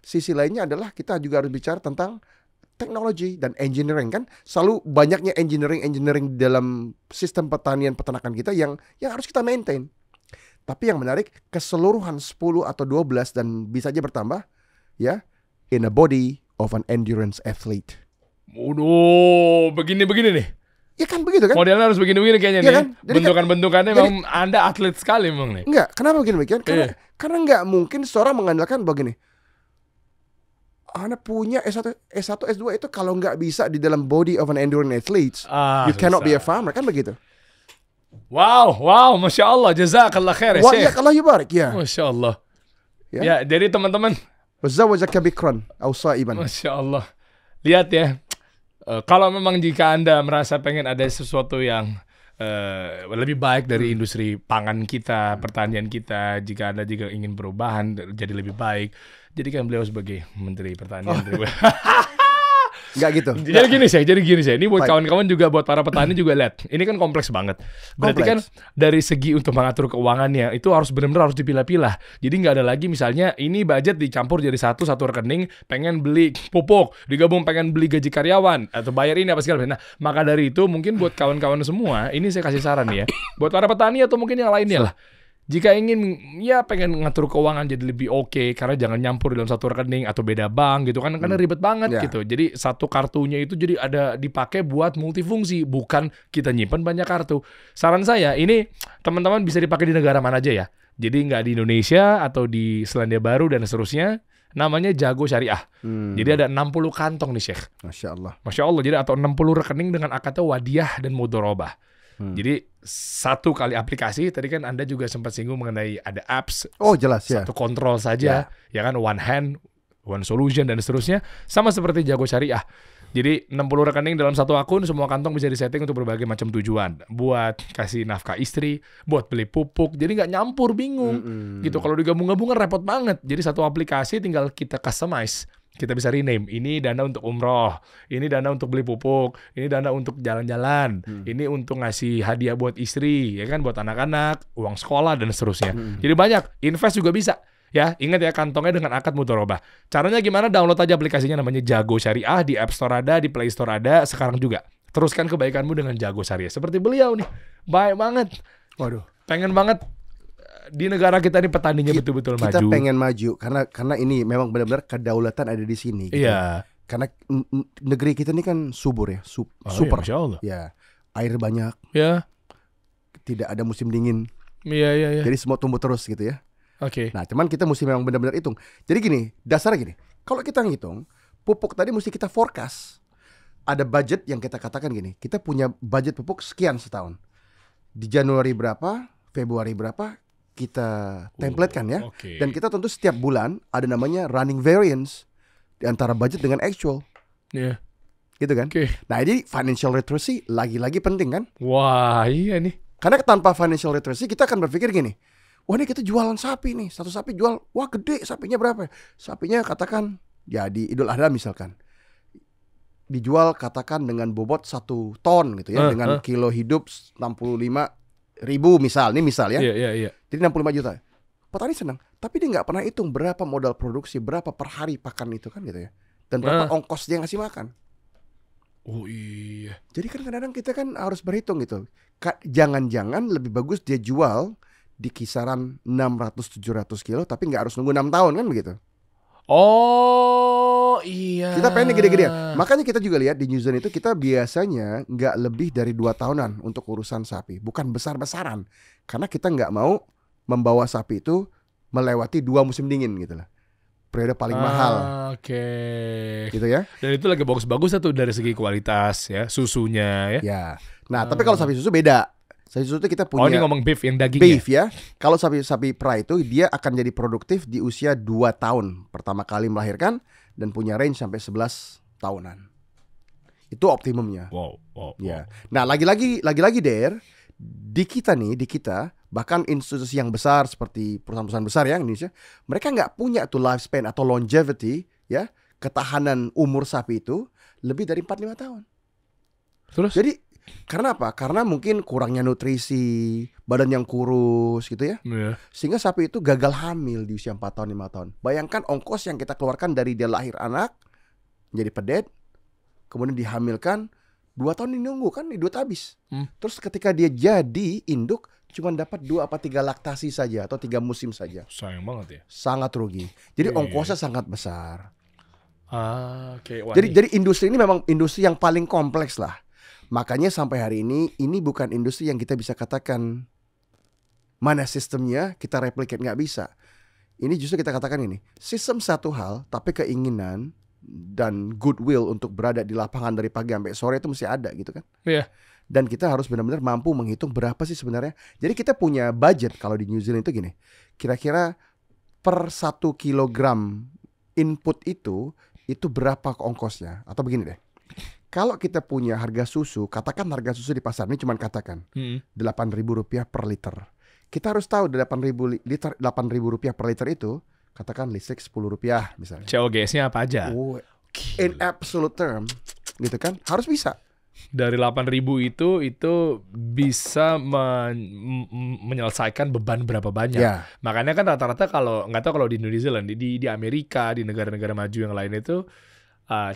sisi lainnya adalah kita juga harus bicara tentang teknologi dan engineering kan. Selalu banyaknya engineering dalam sistem pertanian peternakan kita yang harus kita maintain. Tapi yang menarik, keseluruhan 10 atau 12 dan bisa aja bertambah ya, in a body of an endurance athlete. Begini nih. Ya kan begitu kan? Modelnya harus begini-begini kayaknya ya nih. Kan? Bentukan-bentukannya memang Anda atlet sekali memang nih. Enggak, kenapa begini? Karena nggak mungkin seorang mengandalkan begini. Anda punya S1, S2 itu kalau nggak bisa di dalam body of an endurance athlete, you cannot be a farmer, kan begitu? Wow, Masya Allah, jazakallah khair ya Syekh. Jazakallah yubarik, ya. Masya Allah. Ya, jadi teman-teman, wazawajaka bikran aw sa'iban. Masya Allah. Lihat ya, kalau memang jika Anda merasa pengen ada sesuatu yang lebih baik dari industri pangan kita, pertanian kita, jika Anda juga ingin perubahan jadi lebih baik, jadikan beliau sebagai Menteri Pertanian. Enggak gitu. Jadi gini saya. Ini buat kawan-kawan juga, buat para petani juga lihat. Ini kan kompleks banget. Berarti kan dari segi untuk mengatur keuangannya itu harus benar-benar harus dipilah-pilah. Jadi nggak ada lagi misalnya ini budget dicampur jadi satu rekening, pengen beli pupuk, digabung pengen beli gaji karyawan atau bayar ini apa segala macam. Nah, maka dari itu mungkin buat kawan-kawan semua, ini saya kasih saran nih ya. Buat para petani atau mungkin yang lainnya lah. Jika ingin pengen ngatur keuangan jadi lebih oke, karena jangan nyampur dalam satu rekening atau beda bank gitu kan, karena ribet banget gitu. Jadi satu kartunya itu jadi ada dipakai buat multifungsi, bukan kita nyimpan banyak kartu. Saran saya ini teman-teman bisa dipakai di negara mana aja ya. Jadi nggak di Indonesia atau di Selandia Baru dan seterusnya. Namanya Jago Syariah. Jadi ada 60 kantong nih Syekh. Masya Allah. Jadi atau 60 rekening dengan akadnya wadiyah dan mudharabah. Jadi satu kali aplikasi, tadi kan Anda juga sempat singgung mengenai ada apps. Oh jelas ya. Satu kontrol saja, ya kan, one hand, one solution dan seterusnya. Sama seperti Jago Syariah. Jadi 60 rekening dalam satu akun, semua kantong bisa disetting untuk berbagai macam tujuan. Buat kasih nafkah istri, buat beli pupuk. Jadi nggak nyampur, bingung. Gitu, kalau digabung-gabung kan repot banget. Jadi satu aplikasi tinggal kita customize. Kita bisa rename, ini dana untuk umroh, ini dana untuk beli pupuk, ini dana untuk jalan-jalan, ini untuk ngasih hadiah buat istri, ya kan, buat anak-anak, uang sekolah dan seterusnya. Jadi banyak, invest juga bisa. Ya, ingat ya, kantongnya dengan akad mudharabah. Caranya gimana? Download aja aplikasinya, namanya Jago Syariah, di App Store ada, di Play Store ada, sekarang juga. Teruskan kebaikanmu dengan Jago Syariah. Seperti beliau nih, baik banget. Waduh, pengen banget di negara kita ini petaninya betul-betul maju. Kita pengen maju karena ini memang benar-benar kedaulatan ada di sini. Gitu. Iya. Karena negeri kita ini kan subur ya, super. Ya, Masya Allah. Ya, air banyak. Ya. Tidak ada musim dingin. Iya. Jadi semua tumbuh terus gitu ya. Oke. Nah, cuman kita mesti memang benar-benar hitung. Jadi gini, dasarnya gini. Kalau kita ngitung, pupuk tadi mesti kita forecast. Ada budget yang kita katakan gini. Kita punya budget pupuk sekian setahun. Di Januari berapa, Februari berapa, kita template kan ya. Okay. Dan kita tentu setiap bulan ada namanya running variance di antara budget dengan actual. Iya. Gitu kan? Okay. Nah, jadi financial literacy lagi-lagi penting kan? Wah, iya nih. Karena tanpa financial literacy kita akan berpikir gini. Wah, ini kita jualan sapi nih. Satu sapi jual, wah gede, sapinya berapa? Sapinya katakan ya di Idul Adha misalkan. Dijual katakan dengan bobot 1 ton gitu ya, dengan kilo hidup 65.000 misal, ini misal ya. Iya. Jadi 65 juta. Petani senang, tapi dia nggak pernah hitung berapa modal produksi, berapa per hari pakan itu kan gitu ya. Dan berapa ongkos dia ngasih makan. Oh iya. Jadi kan kadang-kadang kita kan harus berhitung gitu. Jangan-jangan lebih bagus dia jual di kisaran 600-700 kilo, tapi nggak harus nunggu 6 tahun kan begitu. Oh iya. Kita pengen gede-gedean. Makanya kita juga lihat di New Zealand itu kita biasanya nggak lebih dari 2 tahunan untuk urusan sapi. Bukan besar-besaran. Karena kita nggak mau membawa sapi itu melewati 2 musim dingin gitu lah. Periode paling mahal. Oke. Gitu ya. Dan itu lagi bagus-bagus tuh dari segi kualitas ya, susunya ya. Ya. Nah, tapi kalau sapi susu beda. Sapi susu itu kita punya. Oh, ini ngomong beef yang dagingnya. Beef ya. Kalau sapi pra itu dia akan jadi produktif di usia 2 tahun pertama kali melahirkan dan punya range sampai 11 tahunan. Itu optimumnya. Wow. Ya. Nah, lagi-lagi di kita bahkan institusi yang besar seperti perusahaan-perusahaan besar ya Indonesia, mereka nggak punya tuh lifespan atau longevity ya, ketahanan umur sapi itu lebih dari 4-5 tahun. Terus? Jadi karena apa? Karena mungkin kurangnya nutrisi, badan yang kurus gitu ya. Sehingga sapi itu gagal hamil di usia 4 tahun, 5 tahun. Bayangkan ongkos yang kita keluarkan dari dia lahir anak, menjadi pedet, kemudian dihamilkan, 2 tahun dinunggu kan, duit habis. Terus ketika dia jadi induk, cuma dapat 2 apa 3 laktasi saja atau 3 musim saja. Sayang banget ya. Sangat rugi. Jadi ongkosnya sangat besar. Oke. Jadi industri ini memang industri yang paling kompleks lah. Makanya sampai hari ini bukan industri yang kita bisa katakan mana sistemnya kita replicate, nggak bisa. Ini justru kita katakan ini sistem satu hal, tapi keinginan dan goodwill untuk berada di lapangan dari pagi sampai sore itu mesti ada gitu kan. Iya. Dan kita harus benar-benar mampu menghitung berapa sih sebenarnya. Jadi kita punya budget kalau di New Zealand itu gini. Kira-kira per 1 kilogram input itu berapa ongkosnya? Atau begini deh. Kalau kita punya harga susu, katakan harga susu di pasar ini cuma katakan Rp8.000 per liter. Kita harus tahu Rp8.000 per liter itu, katakan listrik Rp10 misalnya. COGS-nya apa aja? In absolute term, gitu kan? Harus bisa. Dari 8.000 itu bisa menyelesaikan beban berapa banyak. Ya. Makanya kan rata-rata kalau nggak tahu kalau di New Zealand, di Amerika, di negara-negara maju yang lain itu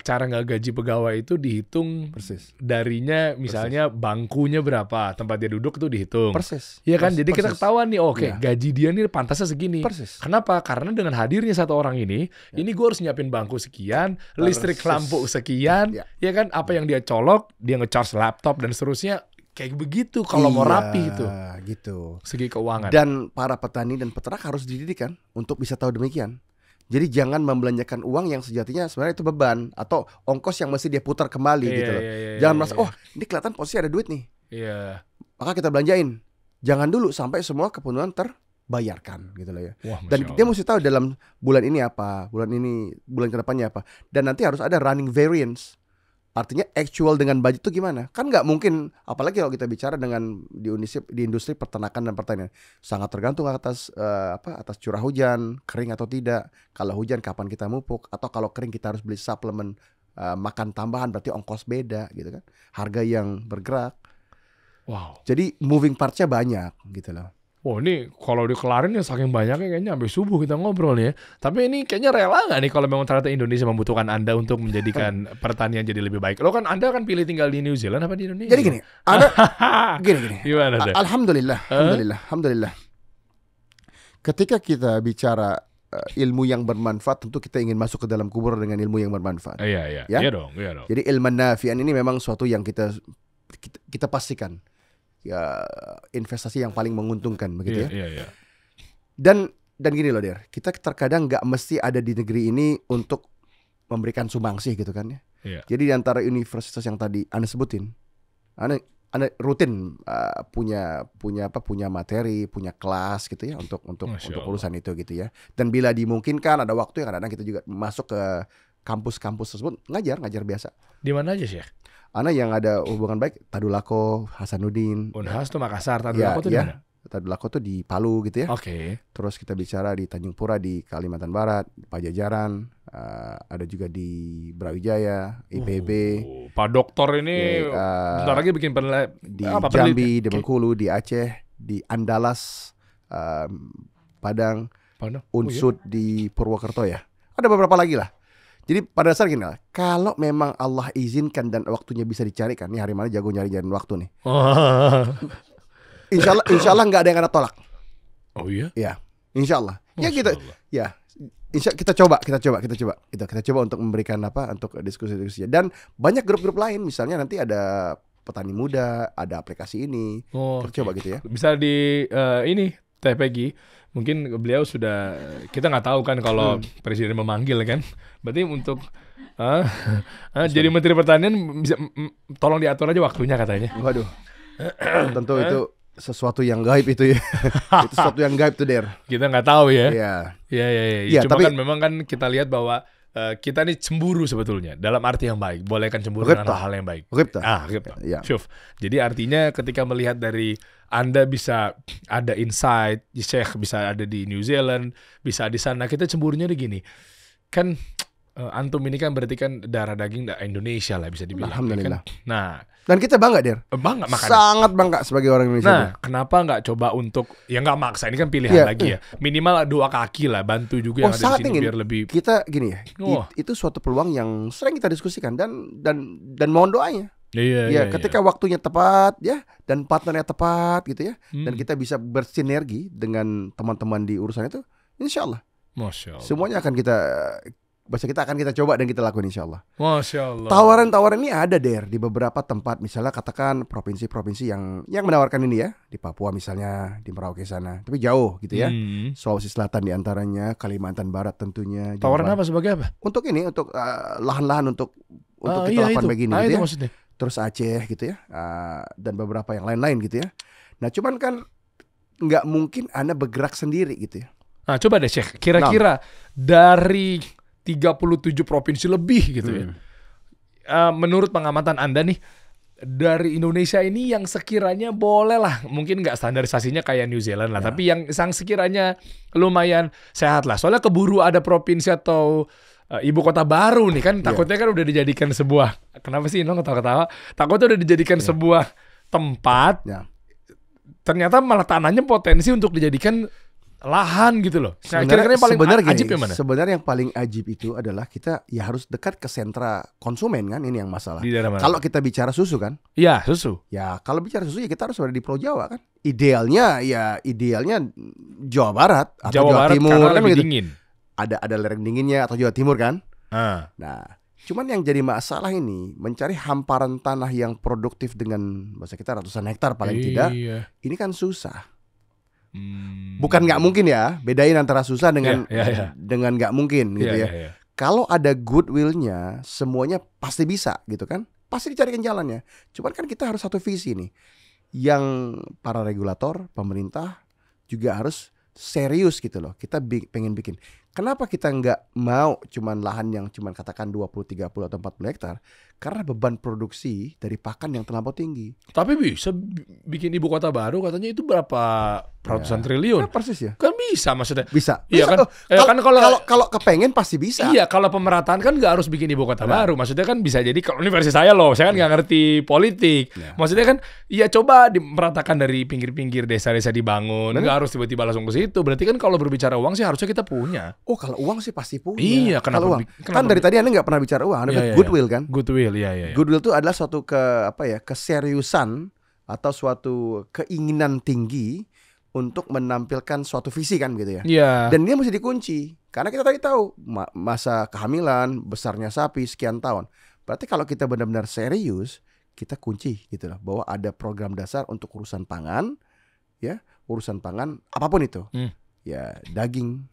cara nggak gaji pegawai itu dihitung persis. Darinya misalnya bangkunya berapa, tempat dia duduk itu dihitung. Persis. Iya kan? Jadi kita ketahuan nih, gaji dia nih pantasnya segini. Persis. Kenapa? Karena dengan hadirnya satu orang ini gue harus nyiapin bangku sekian, listrik lampu sekian, ya kan? Apa yang dia colok, dia nge-charge laptop dan seterusnya. Kayak begitu kalau mau rapi itu. Gitu. Segi keuangan. Dan para petani dan peternak harus dididik kan untuk bisa tahu demikian. Jadi jangan membelanjakan uang yang sejatinya sebenarnya itu beban atau ongkos yang mesti dia putar kembali gitu loh. Jangan merasa ini kelihatan posisi ada duit nih. maka kita belanjain. Jangan dulu sampai semua kebutuhan terbayarkan gitu loh ya. Wah, Dan dia mesti tahu dalam bulan ini apa, bulan kedepannya apa. Dan nanti harus ada running variance. Artinya actual dengan budget itu gimana? Kan nggak mungkin, apalagi kalau kita bicara dengan di industri peternakan dan pertanian, sangat tergantung atas atas curah hujan, kering atau tidak. Kalau hujan kapan kita mupuk, atau kalau kering kita harus beli suplemen makan tambahan, berarti ongkos beda gitu kan. Harga yang bergerak. Wow. Jadi moving parts-nya banyak gitu loh. Oh ini kalau dikelarin ya saking banyaknya kayaknya sampai subuh kita ngobrol nih ya. Tapi ini kayaknya rela nggak nih kalau memang ternyata Indonesia membutuhkan Anda untuk menjadikan pertanian jadi lebih baik? Lo kan Anda kan pilih tinggal di New Zealand apa di Indonesia? Jadi gini, gini. Gimana tuh? Alhamdulillah. Ketika kita bicara ilmu yang bermanfaat, tentu kita ingin masuk ke dalam kubur dengan ilmu yang bermanfaat. Iya Ya? dong. Jadi ilmu nafi'an ini memang suatu yang kita pastikan. Ya, investasi yang paling menguntungkan begitu ya. Iya. Dan gini loh Der, kita terkadang nggak mesti ada di negeri ini untuk memberikan sumbangsi gitu kan ya. Iya. Jadi di antara universitas yang tadi Anda sebutin, Anda rutin punya materi, punya kelas gitu ya untuk urusan itu gitu ya. Dan bila dimungkinkan ada waktu yang kadang-kadang kita juga masuk ke kampus-kampus tersebut ngajar biasa. Di mana aja sih? Ana yang ada hubungan baik Tadulako, Hasanuddin. Unhas tuh Makassar, Tadulako tuh di mana? Tadulako tuh di Palu gitu ya. Oke. Terus kita bicara di Tanjung Pura di Kalimantan Barat, Pajajaran, ada juga di Brawijaya, IPB. Pak Dokter ini bentar lagi bikin di Jambi, di Bengkulu, di Aceh, di Andalas, Padang, Unsud di Purwokerto ya. Ada beberapa lagi lah. Jadi pada dasar gini lah, kalau memang Allah izinkan dan waktunya bisa dicarikan, nih hari mana jago nyari-nyari waktu nih. Insya Allah nggak ada yang ada tolak. Oh iya? Ya, Insya Allah. Kita coba untuk memberikan untuk diskusi-diskusi. Dan banyak grup-grup lain, misalnya nanti ada petani muda, ada aplikasi ini. Kita coba gitu ya. Bisa di ini Teh Peggy, mungkin beliau sudah, kita nggak tahu kan kalau presiden memanggil kan, berarti untuk jadi Menteri Pertanian bisa tolong diatur aja waktunya katanya. Waduh, tentu itu sesuatu yang gaib itu ya. Itu sesuatu yang gaib tuh Der. Kita nggak tahu ya. Iya. Cuma Tapi kan memang kan kita lihat bahwa kita nih cemburu sebetulnya dalam arti yang baik. Bolehkan cemburu dengan hal yang baik. Ya. Jadi artinya ketika melihat dari Anda bisa ada insight, Sheikh bisa ada di New Zealand, bisa di sana, kita cemburunya di gini. Kan antum ini kan berarti kan darah daging Indonesia lah bisa dibilang. Alhamdulillah. Kan? Nah, dan kita bangga Der. Bangga makanya. Sangat bangga sebagai orang Indonesia. Nah, kenapa nggak coba untuk nggak maksa, ini kan pilihan lagi ya. Minimal 2 kaki lah, bantu juga yang ada di sini biar lebih. Kita gini ya. Itu suatu peluang yang sering kita diskusikan dan mohon doanya. Iya, ketika waktunya tepat ya dan partnernya tepat gitu ya, dan kita bisa bersinergi dengan teman-teman di urusan itu, insya Allah. Masya Allah. Semuanya akan kita coba dan kita lakukan insya Allah. Masya Allah. Tawaran-tawaran ini ada Der di beberapa tempat, misalnya katakan provinsi-provinsi yang menawarkan ini ya, di Papua misalnya, di Merauke sana, tapi jauh gitu ya. Sulawesi Selatan diantaranya, Kalimantan Barat tentunya. Tawaran apa sebagai apa? Untuk ini, untuk lahan-lahan untuk kita lakukan begini gitu ya. Maksudnya. Terus Aceh gitu ya, dan beberapa yang lain-lain gitu ya. Nah cuman kan nggak mungkin Anda bergerak sendiri gitu ya. Nah coba deh Sheikh, kira-kira dari 37 provinsi lebih gitu ya. Menurut pengamatan Anda nih, dari Indonesia ini yang sekiranya boleh lah, mungkin nggak standarisasinya kayak New Zealand lah, tapi yang sekiranya lumayan sehat lah. Soalnya keburu ada provinsi atau ibu kota baru nih kan, takutnya kan udah dijadikan sebuah, kenapa sih Inong ketawa-ketawa? Takutnya udah dijadikan sebuah tempat, ternyata malah tanahnya potensi untuk dijadikan lahan gitu loh. Nah, kira-kira yang paling ajib yang mana? Sebenarnya yang paling ajib itu adalah kita harus dekat ke sentra konsumen kan, ini yang masalah. Kalau kita bicara susu kan? Iya, susu. Ya, kalau bicara susu ya kita harus berada di Pulau Jawa kan. Idealnya Jawa Barat atau Jawa Timur karena kan lebih begitu. dingin. Ada lereng dinginnya, atau Jawa Timur kan? Nah, cuman yang jadi masalah ini mencari hamparan tanah yang produktif dengan bahasa kita ratusan hektar paling tidak. Ini kan susah. Bukan nggak mungkin ya, bedain antara susah dengan nggak mungkin gitu ya. Kalau ada goodwill-nya, semuanya pasti bisa gitu kan? Pasti dicarikan jalannya. Cuman kan kita harus satu visi nih. yang para regulator, pemerintah juga harus serius gitu loh. Kita pengen bikin. Kenapa kita nggak mau cuman lahan yang cuman katakan 20, 30 atau 40 hektar? Karena beban produksi dari pakan yang terlampau tinggi. Tapi bisa bikin ibu kota baru katanya itu berapa ratusan triliun. Nah, persis ya. Kan bisa maksudnya. Bisa. Iya kan? Kan kalau kepengen pasti bisa. Iya, kalau pemerataan kan nggak harus bikin ibu kota baru. Maksudnya kan bisa jadi, kalau ini versi saya loh, saya kan nggak ngerti politik. Maksudnya kan, ya coba meratakan dari pinggir-pinggir desa-desa dibangun. Nggak harus tiba-tiba langsung ke situ. Berarti kan kalau berbicara uang sih harusnya kita punya. Oh, kalau uang sih pasti punya. Iya, kenapa? Kalau uang. Kan dari tadi Anda nggak pernah bicara uang. Anda goodwill kan? Goodwill, iya. Goodwill itu adalah suatu keseriusan atau suatu keinginan tinggi untuk menampilkan suatu visi kan gitu ya. Iya. Dan dia mesti dikunci. Karena kita tadi tahu masa kehamilan, besarnya sapi sekian tahun. Berarti kalau kita benar-benar serius, kita kunci gitu loh, bahwa ada program dasar untuk urusan pangan, ya, urusan pangan apapun itu. Ya, daging,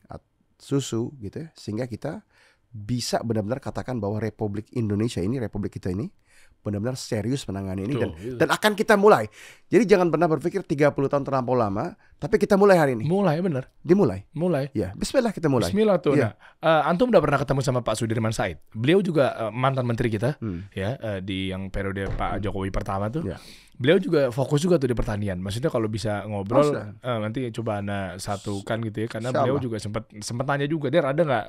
susu gitu ya, sehingga kita bisa benar-benar katakan bahwa Republik Indonesia ini, Republik kita ini benar-benar serius menangani ini dan akan kita mulai. Jadi jangan pernah berpikir 30 tahun terlampau lama, tapi kita mulai hari ini. Mulai bener. Dimulai. Mulai. Ya, bismillah kita mulai. Bismillah tuh. Ya. Nah, antum udah pernah ketemu sama Pak Sudirman Said. Beliau juga mantan menteri kita, ya, di yang periode Pak Jokowi pertama tuh. Ya. Beliau juga fokus juga tuh di pertanian. Maksudnya kalau bisa ngobrol, nanti coba Anda satukan gitu ya, karena beliau juga sempat tanya juga, Der, ada nggak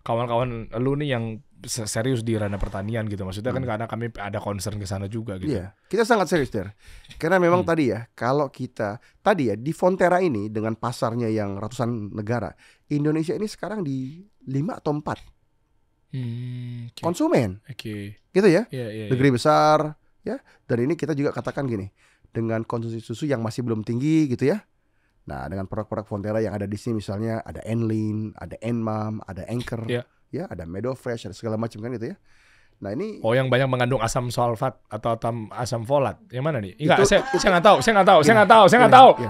kawan-kawan lu nih yang serius di ranah pertanian gitu. Maksudnya kan karena kami ada concern ke sana juga gitu. Iya, kita sangat serius, Der. Karena memang tadi ya, kalau kita tadi ya di Fonterra ini dengan pasarnya yang ratusan negara, Indonesia ini sekarang di 5 atau 4 konsumen. Gitu ya. Negeri besar ya. Dan ini kita juga katakan gini, dengan konsumsi susu yang masih belum tinggi gitu ya. Nah, dengan produk-produk Fonterra yang ada di sini misalnya ada Enlin, ada Enmam, ada Anchor. Ya, ada Meadow Fresh, ada segala macam kan gitu ya. Nah ini yang banyak mengandung asam sulfat atau asam folat. Yang mana nih? Enggak, saya nggak tahu. Saya nggak tahu.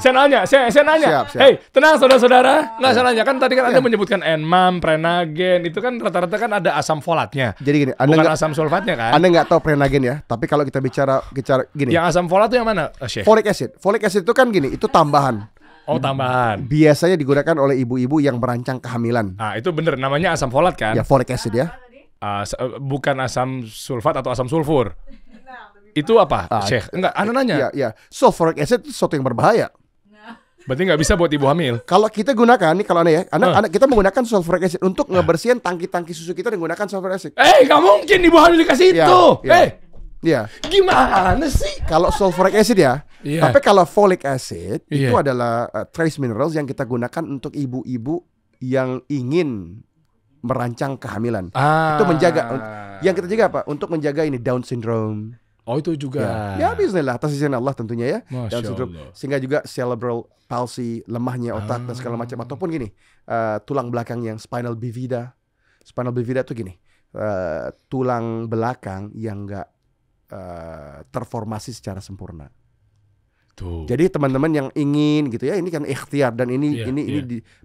Saya nanya. Siap. Hei, tenang saudara-saudara. Nggak saya nanya, kan tadi kan Anda menyebutkan Enmam, Prenagen, itu kan rata-rata kan ada asam folatnya. Jadi gini, bukan asam sulfatnya kan? Anda nggak tahu Prenagen ya, tapi kalau kita bicara gini. Yang asam folat itu yang mana, Syekh? Folic acid. Folic acid itu kan gini, itu tambahan. Oh, tambahan. Biasanya digunakan oleh ibu-ibu yang merancang kehamilan. Itu bener, namanya asam folat kan? Ya, folic acid ya. Bukan asam sulfat atau asam sulfur. Itu apa, Syekh? Enggak, Anda nanya. Iya. Sulfuric acid itu sesuatu yang berbahaya. Berarti nggak bisa buat ibu hamil. Kalau kita gunakan nih, kalau anak kita menggunakan sulfuric acid untuk ngebersihin tangki-tangki susu kita dengan menggunakan sulfuric acid. Nggak mungkin ibu hamil dikasih itu. Iya. Gimana sih? Kalau sulfuric acid ya. Tapi kalau folic acid itu adalah trace minerals yang kita gunakan untuk ibu-ibu yang ingin merancang kehamilan. Itu menjaga. Yang kita jaga apa? Untuk menjaga ini Down syndrome. Oh, itu juga. Ya bismillah, atas izin Allah tentunya ya. Masya Down syndrome. Allah. Sehingga juga cerebral palsy, lemahnya otak dan segala macam. Ataupun gini, tulang belakang yang spinal bifida. Spinal bifida itu gini, tulang belakang yang enggak terformasi secara sempurna. Tuh. Jadi teman-teman yang ingin gitu ya, ini kan ikhtiar dan ini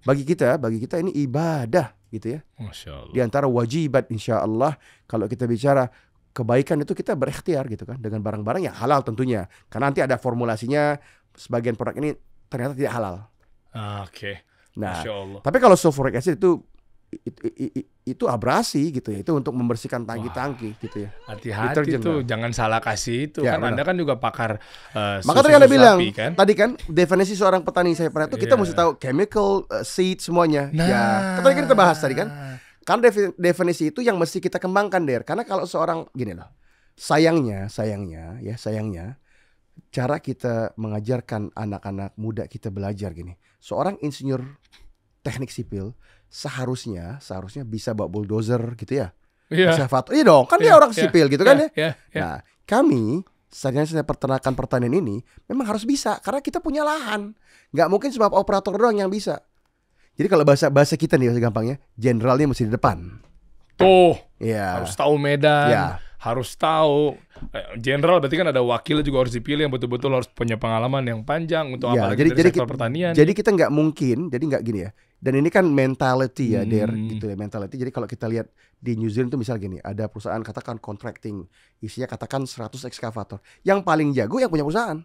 bagi kita ini ibadah gitu ya. Masya Allah. Di antara wajibat insya Allah kalau kita bicara kebaikan itu kita berikhtiar gitu kan dengan barang-barang yang halal tentunya. Karena nanti ada formulasinya, sebagian produk ini ternyata tidak halal. Oke. Nah, Masya Allah. tapi kalau sulfuric acid itu abrasi gitu ya, itu untuk membersihkan tangki-tangki gitu ya. Hati-hati tuh, jangan salah kasih itu Ya, kan benar. Anda kan juga pakar Maka tadi Anda bilang kan? tadi kan definisi seorang petani saya pernah itu kita mesti tahu chemical, seed semuanya. Ya, tadi kan kita bahas tadi kan. Karena definisi itu yang mesti kita kembangkan, Der. Karena kalau seorang gini loh. Sayangnya cara kita mengajarkan anak-anak muda kita belajar gini. Seorang insinyur teknik sipil seharusnya bisa bawa bulldozer gitu ya. Bisa iya dong, kan dia orang sipil gitu kan ya. Nah, kami sarjana peternakan pertanian ini memang harus bisa karena kita punya lahan. Nggak mungkin cuma operator doang yang bisa. Jadi kalau bahasa kita nih bahasa gampangnya, jenderalnya mesti di depan. Tuh. Ya. Harus tahu medan. Ya. Harus tahu jenderal, berarti kan ada wakil juga harus dipilih yang betul-betul harus punya pengalaman yang panjang untuk apalagi dari sektor pertanian. Jadi kita nggak mungkin, jadi nggak gini ya. Dan ini kan mentality ya, Der, gitu ya, mentality. Jadi kalau kita lihat di New Zealand tuh misal gini, ada perusahaan katakan contracting, isinya katakan 100 ekskavator. Yang paling jago yang punya perusahaan.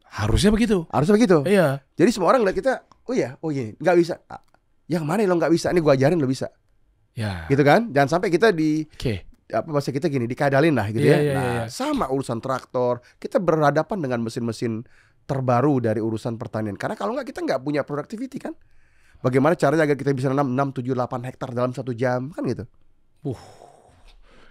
Harusnya begitu. Harusnya begitu. Iya. Jadi semua orang lihat kita, oh iya, nggak bisa. Yang mana lo nggak bisa? Ini gua ajarin lo bisa. Ya. Gitu kan? Jangan sampai kita apa bahasa kita gini, dikadalin lah gitu ya. Nah, sama urusan traktor, kita berhadapan dengan mesin-mesin terbaru dari urusan pertanian. Karena kalau nggak kita nggak punya productivity kan. Bagaimana caranya agar kita bisa nanam 6, 7, 8 hektar dalam 1 jam kan gitu.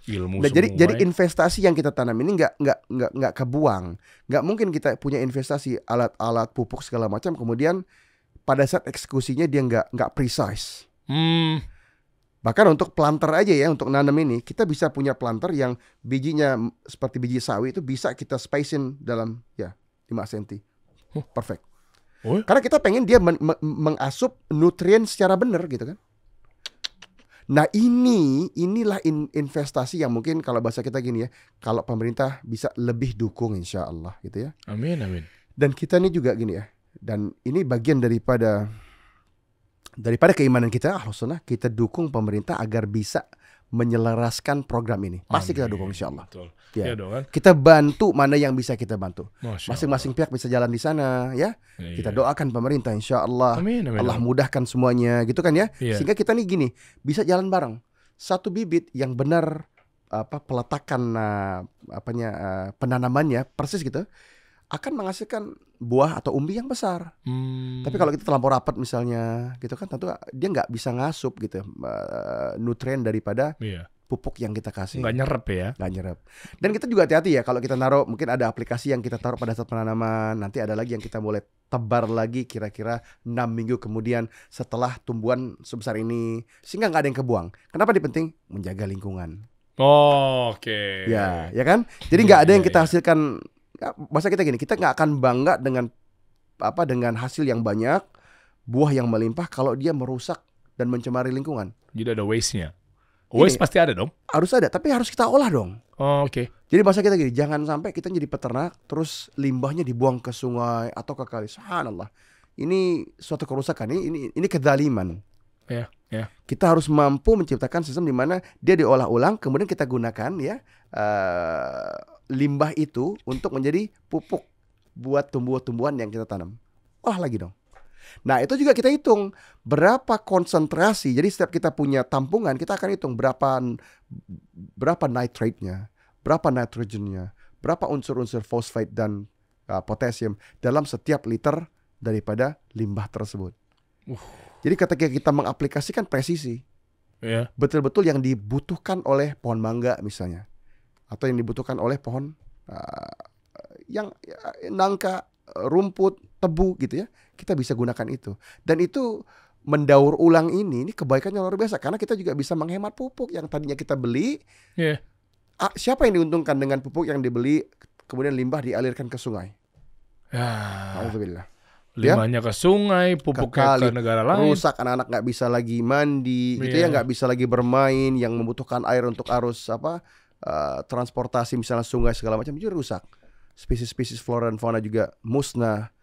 Ilmu nah, jadi investasi yang kita tanam ini nggak kebuang. Nggak mungkin kita punya investasi alat-alat pupuk segala macam kemudian pada saat eksekusinya dia nggak precise. Bahkan untuk planter aja ya, untuk nanam ini kita bisa punya planter yang bijinya seperti biji sawi itu bisa kita spacein dalam 5 cm. Perfect. Karena kita pengen dia mengasup nutrien secara benar gitu kan. Nah inilah investasi yang mungkin kalau bahasa kita gini ya, kalau pemerintah bisa lebih dukung insya Allah gitu ya. Amin. Dan kita ini juga gini ya, dan ini bagian daripada keimanan kita, Sunnah, kita dukung pemerintah agar bisa menyelaraskan program ini. Pasti kita dukung insya Allah. Ya. Kan? Kita bantu mana yang bisa kita bantu. Masing-masing pihak bisa jalan di sana ya. Kita doakan pemerintah insya Allah. Amin. Allah mudahkan semuanya gitu kan ya. Sehingga kita nih gini bisa jalan bareng. Satu bibit yang benar peletakan penanamannya persis gitu akan menghasilkan buah atau umbi yang besar. Tapi kalau kita terlampau rapat misalnya gitu kan tentu dia nggak bisa ngasup gitu nutrien daripada pupuk yang kita kasih. Nggak nyerap ya. Nggak nyerap. Dan kita juga hati-hati ya kalau kita naruh, mungkin ada aplikasi yang kita taruh pada saat penanaman, nanti ada lagi yang kita mulai tebar lagi kira-kira 6 minggu kemudian setelah tumbuhan sebesar ini, sehingga nggak ada yang kebuang. Kenapa penting? Menjaga lingkungan. Oke. Ya kan? Jadi nggak ada yang kita hasilkan. Masa kita gini, kita nggak akan bangga dengan hasil yang banyak, buah yang melimpah kalau dia merusak dan mencemari lingkungan. Jadi ada waste-nya. Waste pasti ada dong. Harus ada, tapi harus kita olah dong. Oke. Jadi masa kita gini, jangan sampai kita jadi peternak terus limbahnya dibuang ke sungai atau ke kali. Subhanallah. Ini suatu kerusakan, ini kezaliman. Ya. Kita harus mampu menciptakan sistem di mana dia diolah ulang, kemudian kita gunakan ya limbah itu untuk menjadi pupuk buat tumbuhan-tumbuhan yang kita tanam. Olah lagi dong. Nah itu juga kita hitung berapa konsentrasi. Jadi setiap kita punya tampungan kita akan hitung berapa nitrate-nya, berapa nitrogennya, berapa unsur-unsur fosfat dan potasium dalam setiap liter daripada limbah tersebut. Jadi ketika kita mengaplikasikan presisi, betul-betul yang dibutuhkan oleh pohon mangga misalnya, atau yang dibutuhkan oleh pohon yang nangka, rumput, tebu gitu ya, kita bisa gunakan itu. Dan itu mendaur ulang ini kebaikannya luar biasa karena kita juga bisa menghemat pupuk yang tadinya kita beli. Siapa yang diuntungkan dengan pupuk yang dibeli kemudian limbah dialirkan ke sungai? Alhamdulillah. Limbahnya ke sungai, pupuknya ke negara lain. Rusak, anak-anak nggak bisa lagi mandi, gitu ya, nggak bisa lagi bermain, yang membutuhkan air untuk arus transportasi misalnya sungai segala macam juga rusak. Spesies-spesies flora dan fauna juga musnah.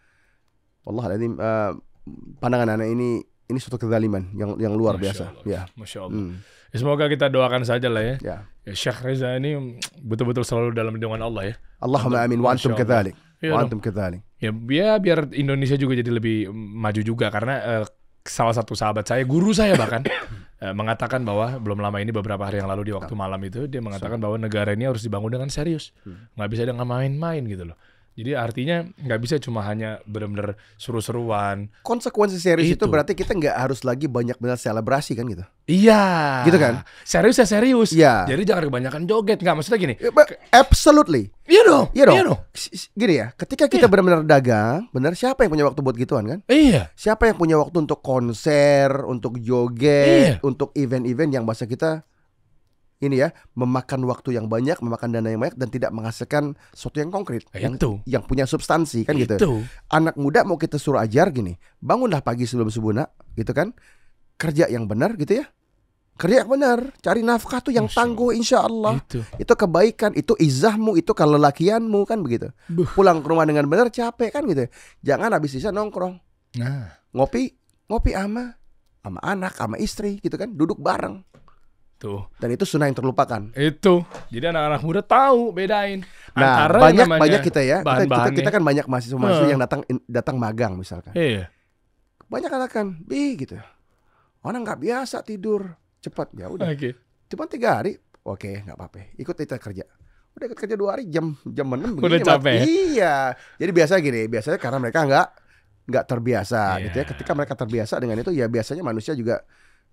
Wallahualam, pandangan anak ini suatu kezaliman yang luar biasa. Ya. Masya Allah. Ya, semoga kita doakan saja lah ya. Syekh Reza ini betul-betul selalu dalam lindungan Allah ya. Allahumma amin wa antum kadzalik. Wa antum kadzalik. Ya biar Indonesia juga jadi lebih maju juga karena salah satu sahabat saya, guru saya bahkan mengatakan bahwa belum lama ini beberapa hari yang lalu di waktu malam itu dia mengatakan bahwa negara ini harus dibangun dengan serius, nggak bisa dengan main-main gitu loh. Jadi artinya nggak bisa cuma hanya benar-benar seru-seruan. Konsekuensi serius itu berarti kita nggak harus lagi banyak-banyak selebrasi kan gitu. Iya. Gitu kan? Serius ya serius. Iya. Jadi jangan kebanyakan joget. Nggak, maksudnya gini. Absolutely. Iya dong. Gini ya, ketika kita benar-benar dagang, benar siapa yang punya waktu buat gituan kan? Iya. Siapa yang punya waktu untuk konser, untuk joget, untuk event-event yang bahasa kita ini ya, memakan waktu yang banyak, memakan dana yang banyak dan tidak menghasilkan sesuatu yang konkret, yang punya substansi kan gitu. Anak muda mau kita suruh ajar gini, bangunlah pagi sebelum subuh nak, gitu kan, kerja yang benar gitu ya, kerja yang benar, cari nafkah tuh yang tangguh insya Allah, itu kebaikan, itu izahmu, itu kelelakianmu kan begitu. Pulang ke rumah dengan benar capek kan gitu, jangan habis sisa nongkrong, ngopi sama anak, sama istri gitu kan, duduk bareng. Tuh. Dan itu sunnah yang terlupakan. Itu. Jadi anak-anak muda tahu bedain. Nah, antara banyak kita ya. Kita kan banyak mahasiswa yang datang magang misalkan. Iya. Banyak katakan, gitu. Orang nggak biasa tidur cepat. Ya udah. Okay. Cuma 3 hari. Oke, nggak apa-apa. Ikut kita kerja. Udah ikut kerja 2 hari jam 6 begini. Udah capek. Iya. Jadi biasanya karena mereka nggak terbiasa gitu ya. Ketika mereka terbiasa dengan itu ya biasanya manusia juga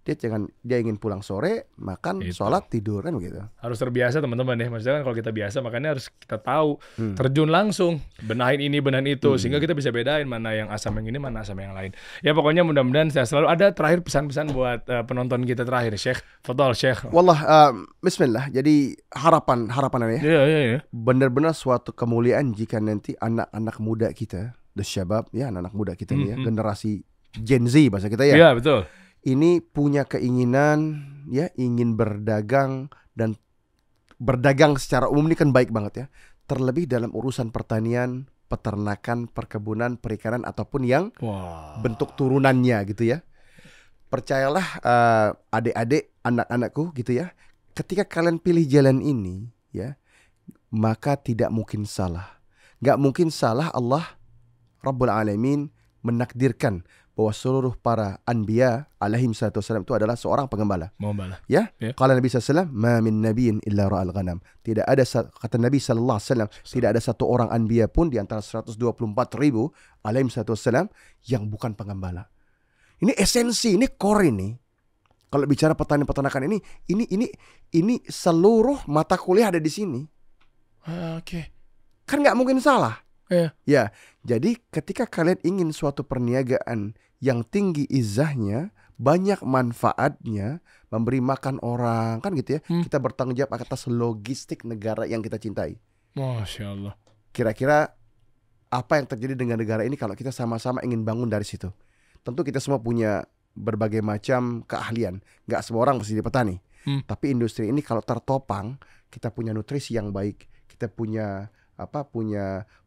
dia ingin pulang sore, makan, sholat, tidur kan begitu. Harus terbiasa teman-teman ya. Maksudnya kan kalau kita biasa makanya harus kita tahu terjun langsung, benahin ini, benahin itu sehingga kita bisa bedain mana yang asam yang ini, mana asam yang lain. Ya pokoknya mudah-mudahan saya selalu ada terakhir pesan-pesan buat penonton kita terakhir, Syekh. Fadhal Syekh. Wallah, bismillah. Jadi harapan ya. Iya. Benar-benar suatu kemuliaan jika nanti anak-anak muda kita, the syabab ya, anak-anak muda kita nih ya, generasi Gen Z bahasa kita ya. Iya, betul. Ini punya keinginan ya, ingin berdagang, dan berdagang secara umum ini kan baik banget ya. Terlebih dalam urusan pertanian, peternakan, perkebunan, perikanan ataupun yang bentuk turunannya gitu ya. Percayalah adik-adik, anak-anakku gitu ya. Ketika kalian pilih jalan ini ya, maka tidak mungkin salah. Gak mungkin salah. Allah Rabbul Alamin menakdirkan bahwa seluruh para anbiya alaihim salatu wassalam itu adalah seorang pengembala. Ya. Qala Nabi sallallahu alaihi wasallam, "Ma min nabiyyin illa ra'al ghanam." Tidak ada, kata Nabi sallallahu alaihi wasallam, tidak ada satu orang anbiya pun di antara 124.000 alaihim salatu wassalam yang bukan pengembala. Ini esensi, ini core ini. Kalau bicara pertanian peternakan ini seluruh mata kuliah ada di sini. Oke. Kan nggak mungkin salah. Ya. Jadi ketika kalian ingin suatu perniagaan yang tinggi izahnya, banyak manfaatnya, memberi makan orang, kan gitu ya. Kita bertanggung jawab atas logistik negara yang kita cintai. Masya Allah. Kira-kira apa yang terjadi dengan negara ini kalau kita sama-sama ingin bangun dari situ? Tentu kita semua punya berbagai macam keahlian. Gak semua orang mesti jadi petani. Tapi industri ini kalau tertopang, kita punya nutrisi yang baik, kita punya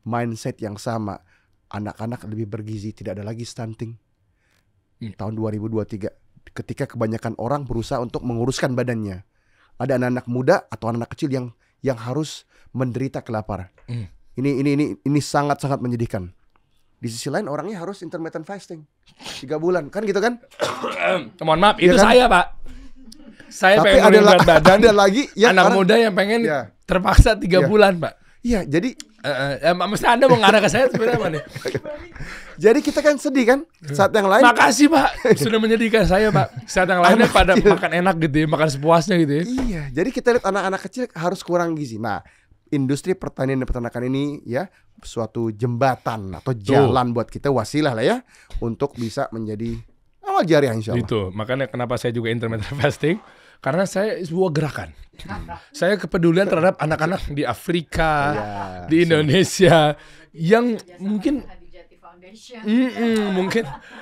mindset yang sama, anak-anak lebih bergizi, tidak ada lagi stunting. Tahun 2023 ketika kebanyakan orang berusaha untuk menguruskan badannya, ada anak-anak muda atau anak kecil yang harus menderita kelaparan. Ini sangat-sangat menyedihkan. Di sisi lain orangnya harus intermittent fasting 3 bulan, kan gitu kan? Mohon maaf, itu kan? saya Pak. Saya tapi pengen berat badan. Ada lagi ya, anak muda yang pengen terpaksa 3 bulan Pak. Iya, jadi mesti Anda mau ngarah ke saya sebenarnya apa nih? Jadi kita kan sedih kan saat yang lain. Makasih Pak, sudah menyedihkan saya Pak. Saat yang lainnya pada makan enak gitu ya, makan sepuasnya gitu ya. Iya, jadi kita lihat anak-anak kecil harus kurang gizi. Nah, industri pertanian dan peternakan ini ya suatu jembatan atau jalan buat kita, wasilah lah ya, untuk bisa menjadi amal jariah insyaallah. Itu, makanya kenapa saya juga intermittent fasting. Karena saya sebuah gerakan. Saya kepedulian terhadap anak-anak di Afrika, di Indonesia yang mungkin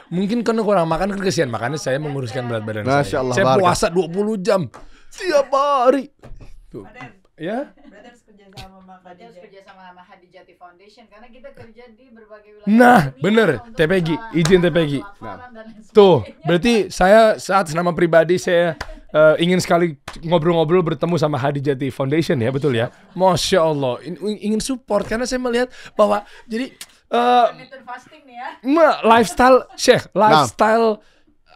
mungkin karena kurang makan kan kesian. Makanya saya menguruskan berat badan saya. Allah, saya puasa 20 jam tiap hari. Tuh. Ya. Berarti harus kerja sama Hadijati Foundation karena kita kerja di berbagai wilayah. Nah, bener, TPG, izin TPG. Tuh, berarti saya saat nama pribadi saya ingin sekali ngobrol-ngobrol bertemu sama Hadijati Foundation ya, betul ya? Masya Allah, ingin support karena saya melihat bahwa jadi fasting nih ya. lifestyle, Syekh, lifestyle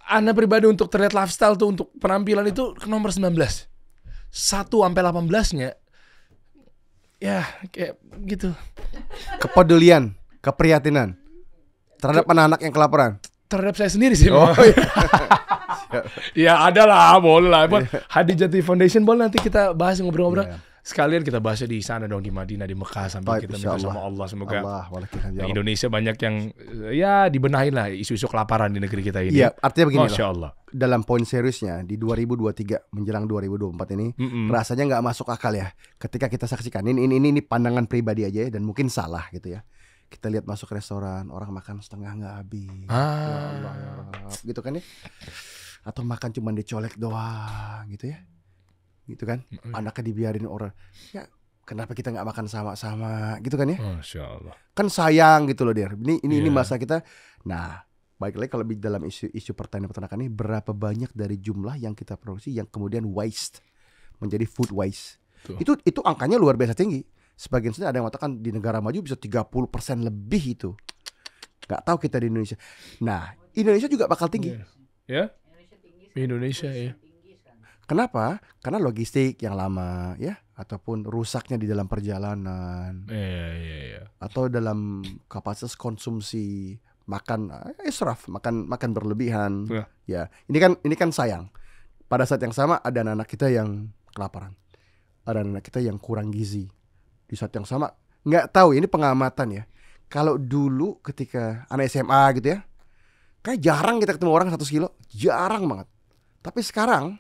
Anda pribadi untuk terlihat lifestyle tuh untuk penampilan itu ke nomor 19. 1-18-nya ya kayak gitu. Kepedulian, keprihatinan terhadap anak-anak yang kelaparan. Terhadap saya sendiri sih. Ya ada lah, boleh lah. Hadijati Foundation boleh nanti kita bahas ngobrol-ngobrol. Sekalian kita bahasnya di sana dong, di Madinah, di Mekah, sambil kita minta sama Allah semoga Indonesia banyak yang ya dibenahin lah isu-isu kelaparan di negeri kita ini. Iya, artinya begini Masya Allah. Dalam poin seriusnya di 2023 menjelang 2024 ini rasanya nggak masuk akal ya. Ketika kita saksikan ini pandangan pribadi aja ya, dan mungkin salah gitu ya. Kita lihat masuk restoran, orang makan setengah nggak habis, ya Allah, gitu kan ya. Atau makan cuma dicolek doang gitu ya. Gitu kan, anaknya dibiarin orang, ya kenapa kita nggak makan sama-sama gitu kan ya? Masya Allah. Kan sayang gitu loh, Dir. Ini masa kita. Nah, Baik lagi kalau dalam isu pertanian peternakan ini, berapa banyak dari jumlah yang kita produksi yang kemudian waste menjadi food waste. Itu angkanya luar biasa tinggi. Sebagian ada yang mengatakan di negara maju bisa 30% lebih itu. Gak tahu kita di Indonesia. Nah, Indonesia juga bakal tinggi. Ya? Indonesia ya. Kenapa? Karena logistik yang lama ya, ataupun rusaknya di dalam perjalanan. Atau dalam kapasitas konsumsi makan israf, makan berlebihan. Ya, ini kan sayang. Pada saat yang sama ada anak kita yang kelaparan. Ada anak kita yang kurang gizi. Di saat yang sama, nggak tahu, ini pengamatan ya. Kalau dulu ketika anak SMA gitu ya, kayak jarang kita ketemu orang 100 kilo, jarang banget. Tapi sekarang,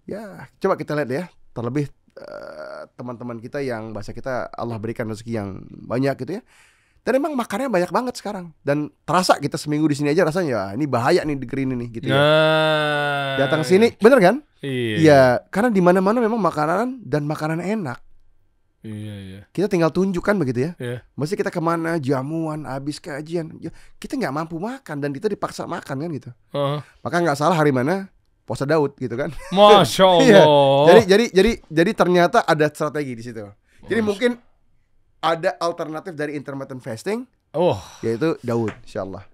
ya coba kita lihat ya, terlebih teman-teman kita yang bahasa kita Allah berikan rezeki yang banyak gitu ya. Dan emang makannya banyak banget sekarang. Dan terasa kita seminggu di sini aja rasanya, ini bahaya nih negeri ini nih gitu ya. Datang sini, bener kan? Iya. Karena di mana-mana memang makanan dan makanan enak. Iya. Kita tinggal tunjukkan begitu ya. Mesti kita kemana, jamuan, habis kajian, kita nggak mampu makan dan kita dipaksa makan kan gitu. Maka nggak salah hari mana puasa Daud gitu kan. Masya Allah. Jadi ternyata ada strategi di situ. Jadi mungkin ada alternatif dari intermittent fasting, yaitu Daud, insyaallah.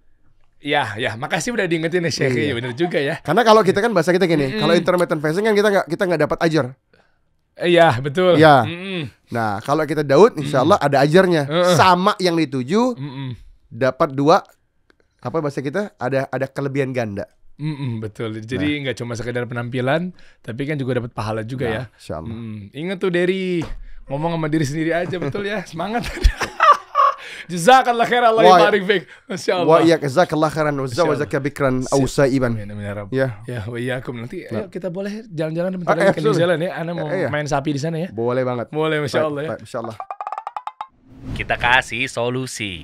Ya, makasih udah diingetin ya Syekh. Iya. Bener juga ya. Karena kalau kita kan bahasa kita gini, kalau intermittent fasting kan kita nggak dapat ajar. Iya, betul. Ya. Nah, kalau kita Daud, insyaallah ada ajarnya. Sama yang dituju, dapat 2, apa bahasa kita? Ada kelebihan ganda. Betul. Jadi nggak cuma sekedar penampilan, tapi kan juga dapat pahala juga ya. Insyaallah. Ingat tuh Derry, ngomong sama diri sendiri aja, betul ya. Semangat. Jazakallah khairan, Allah yabarik fik. Masyaallah. Wa iyyak jazakallah khairan wa zawajaka bikran aw saiban. Ya, wa iyyakum. Nanti ayo kita boleh jalan-jalan bentar lagi ke New Zealand ya. Ana mau main sapi di sana ya. Boleh banget. Boleh, masyaallah ya. Insyaallah. Kita kasih solusi.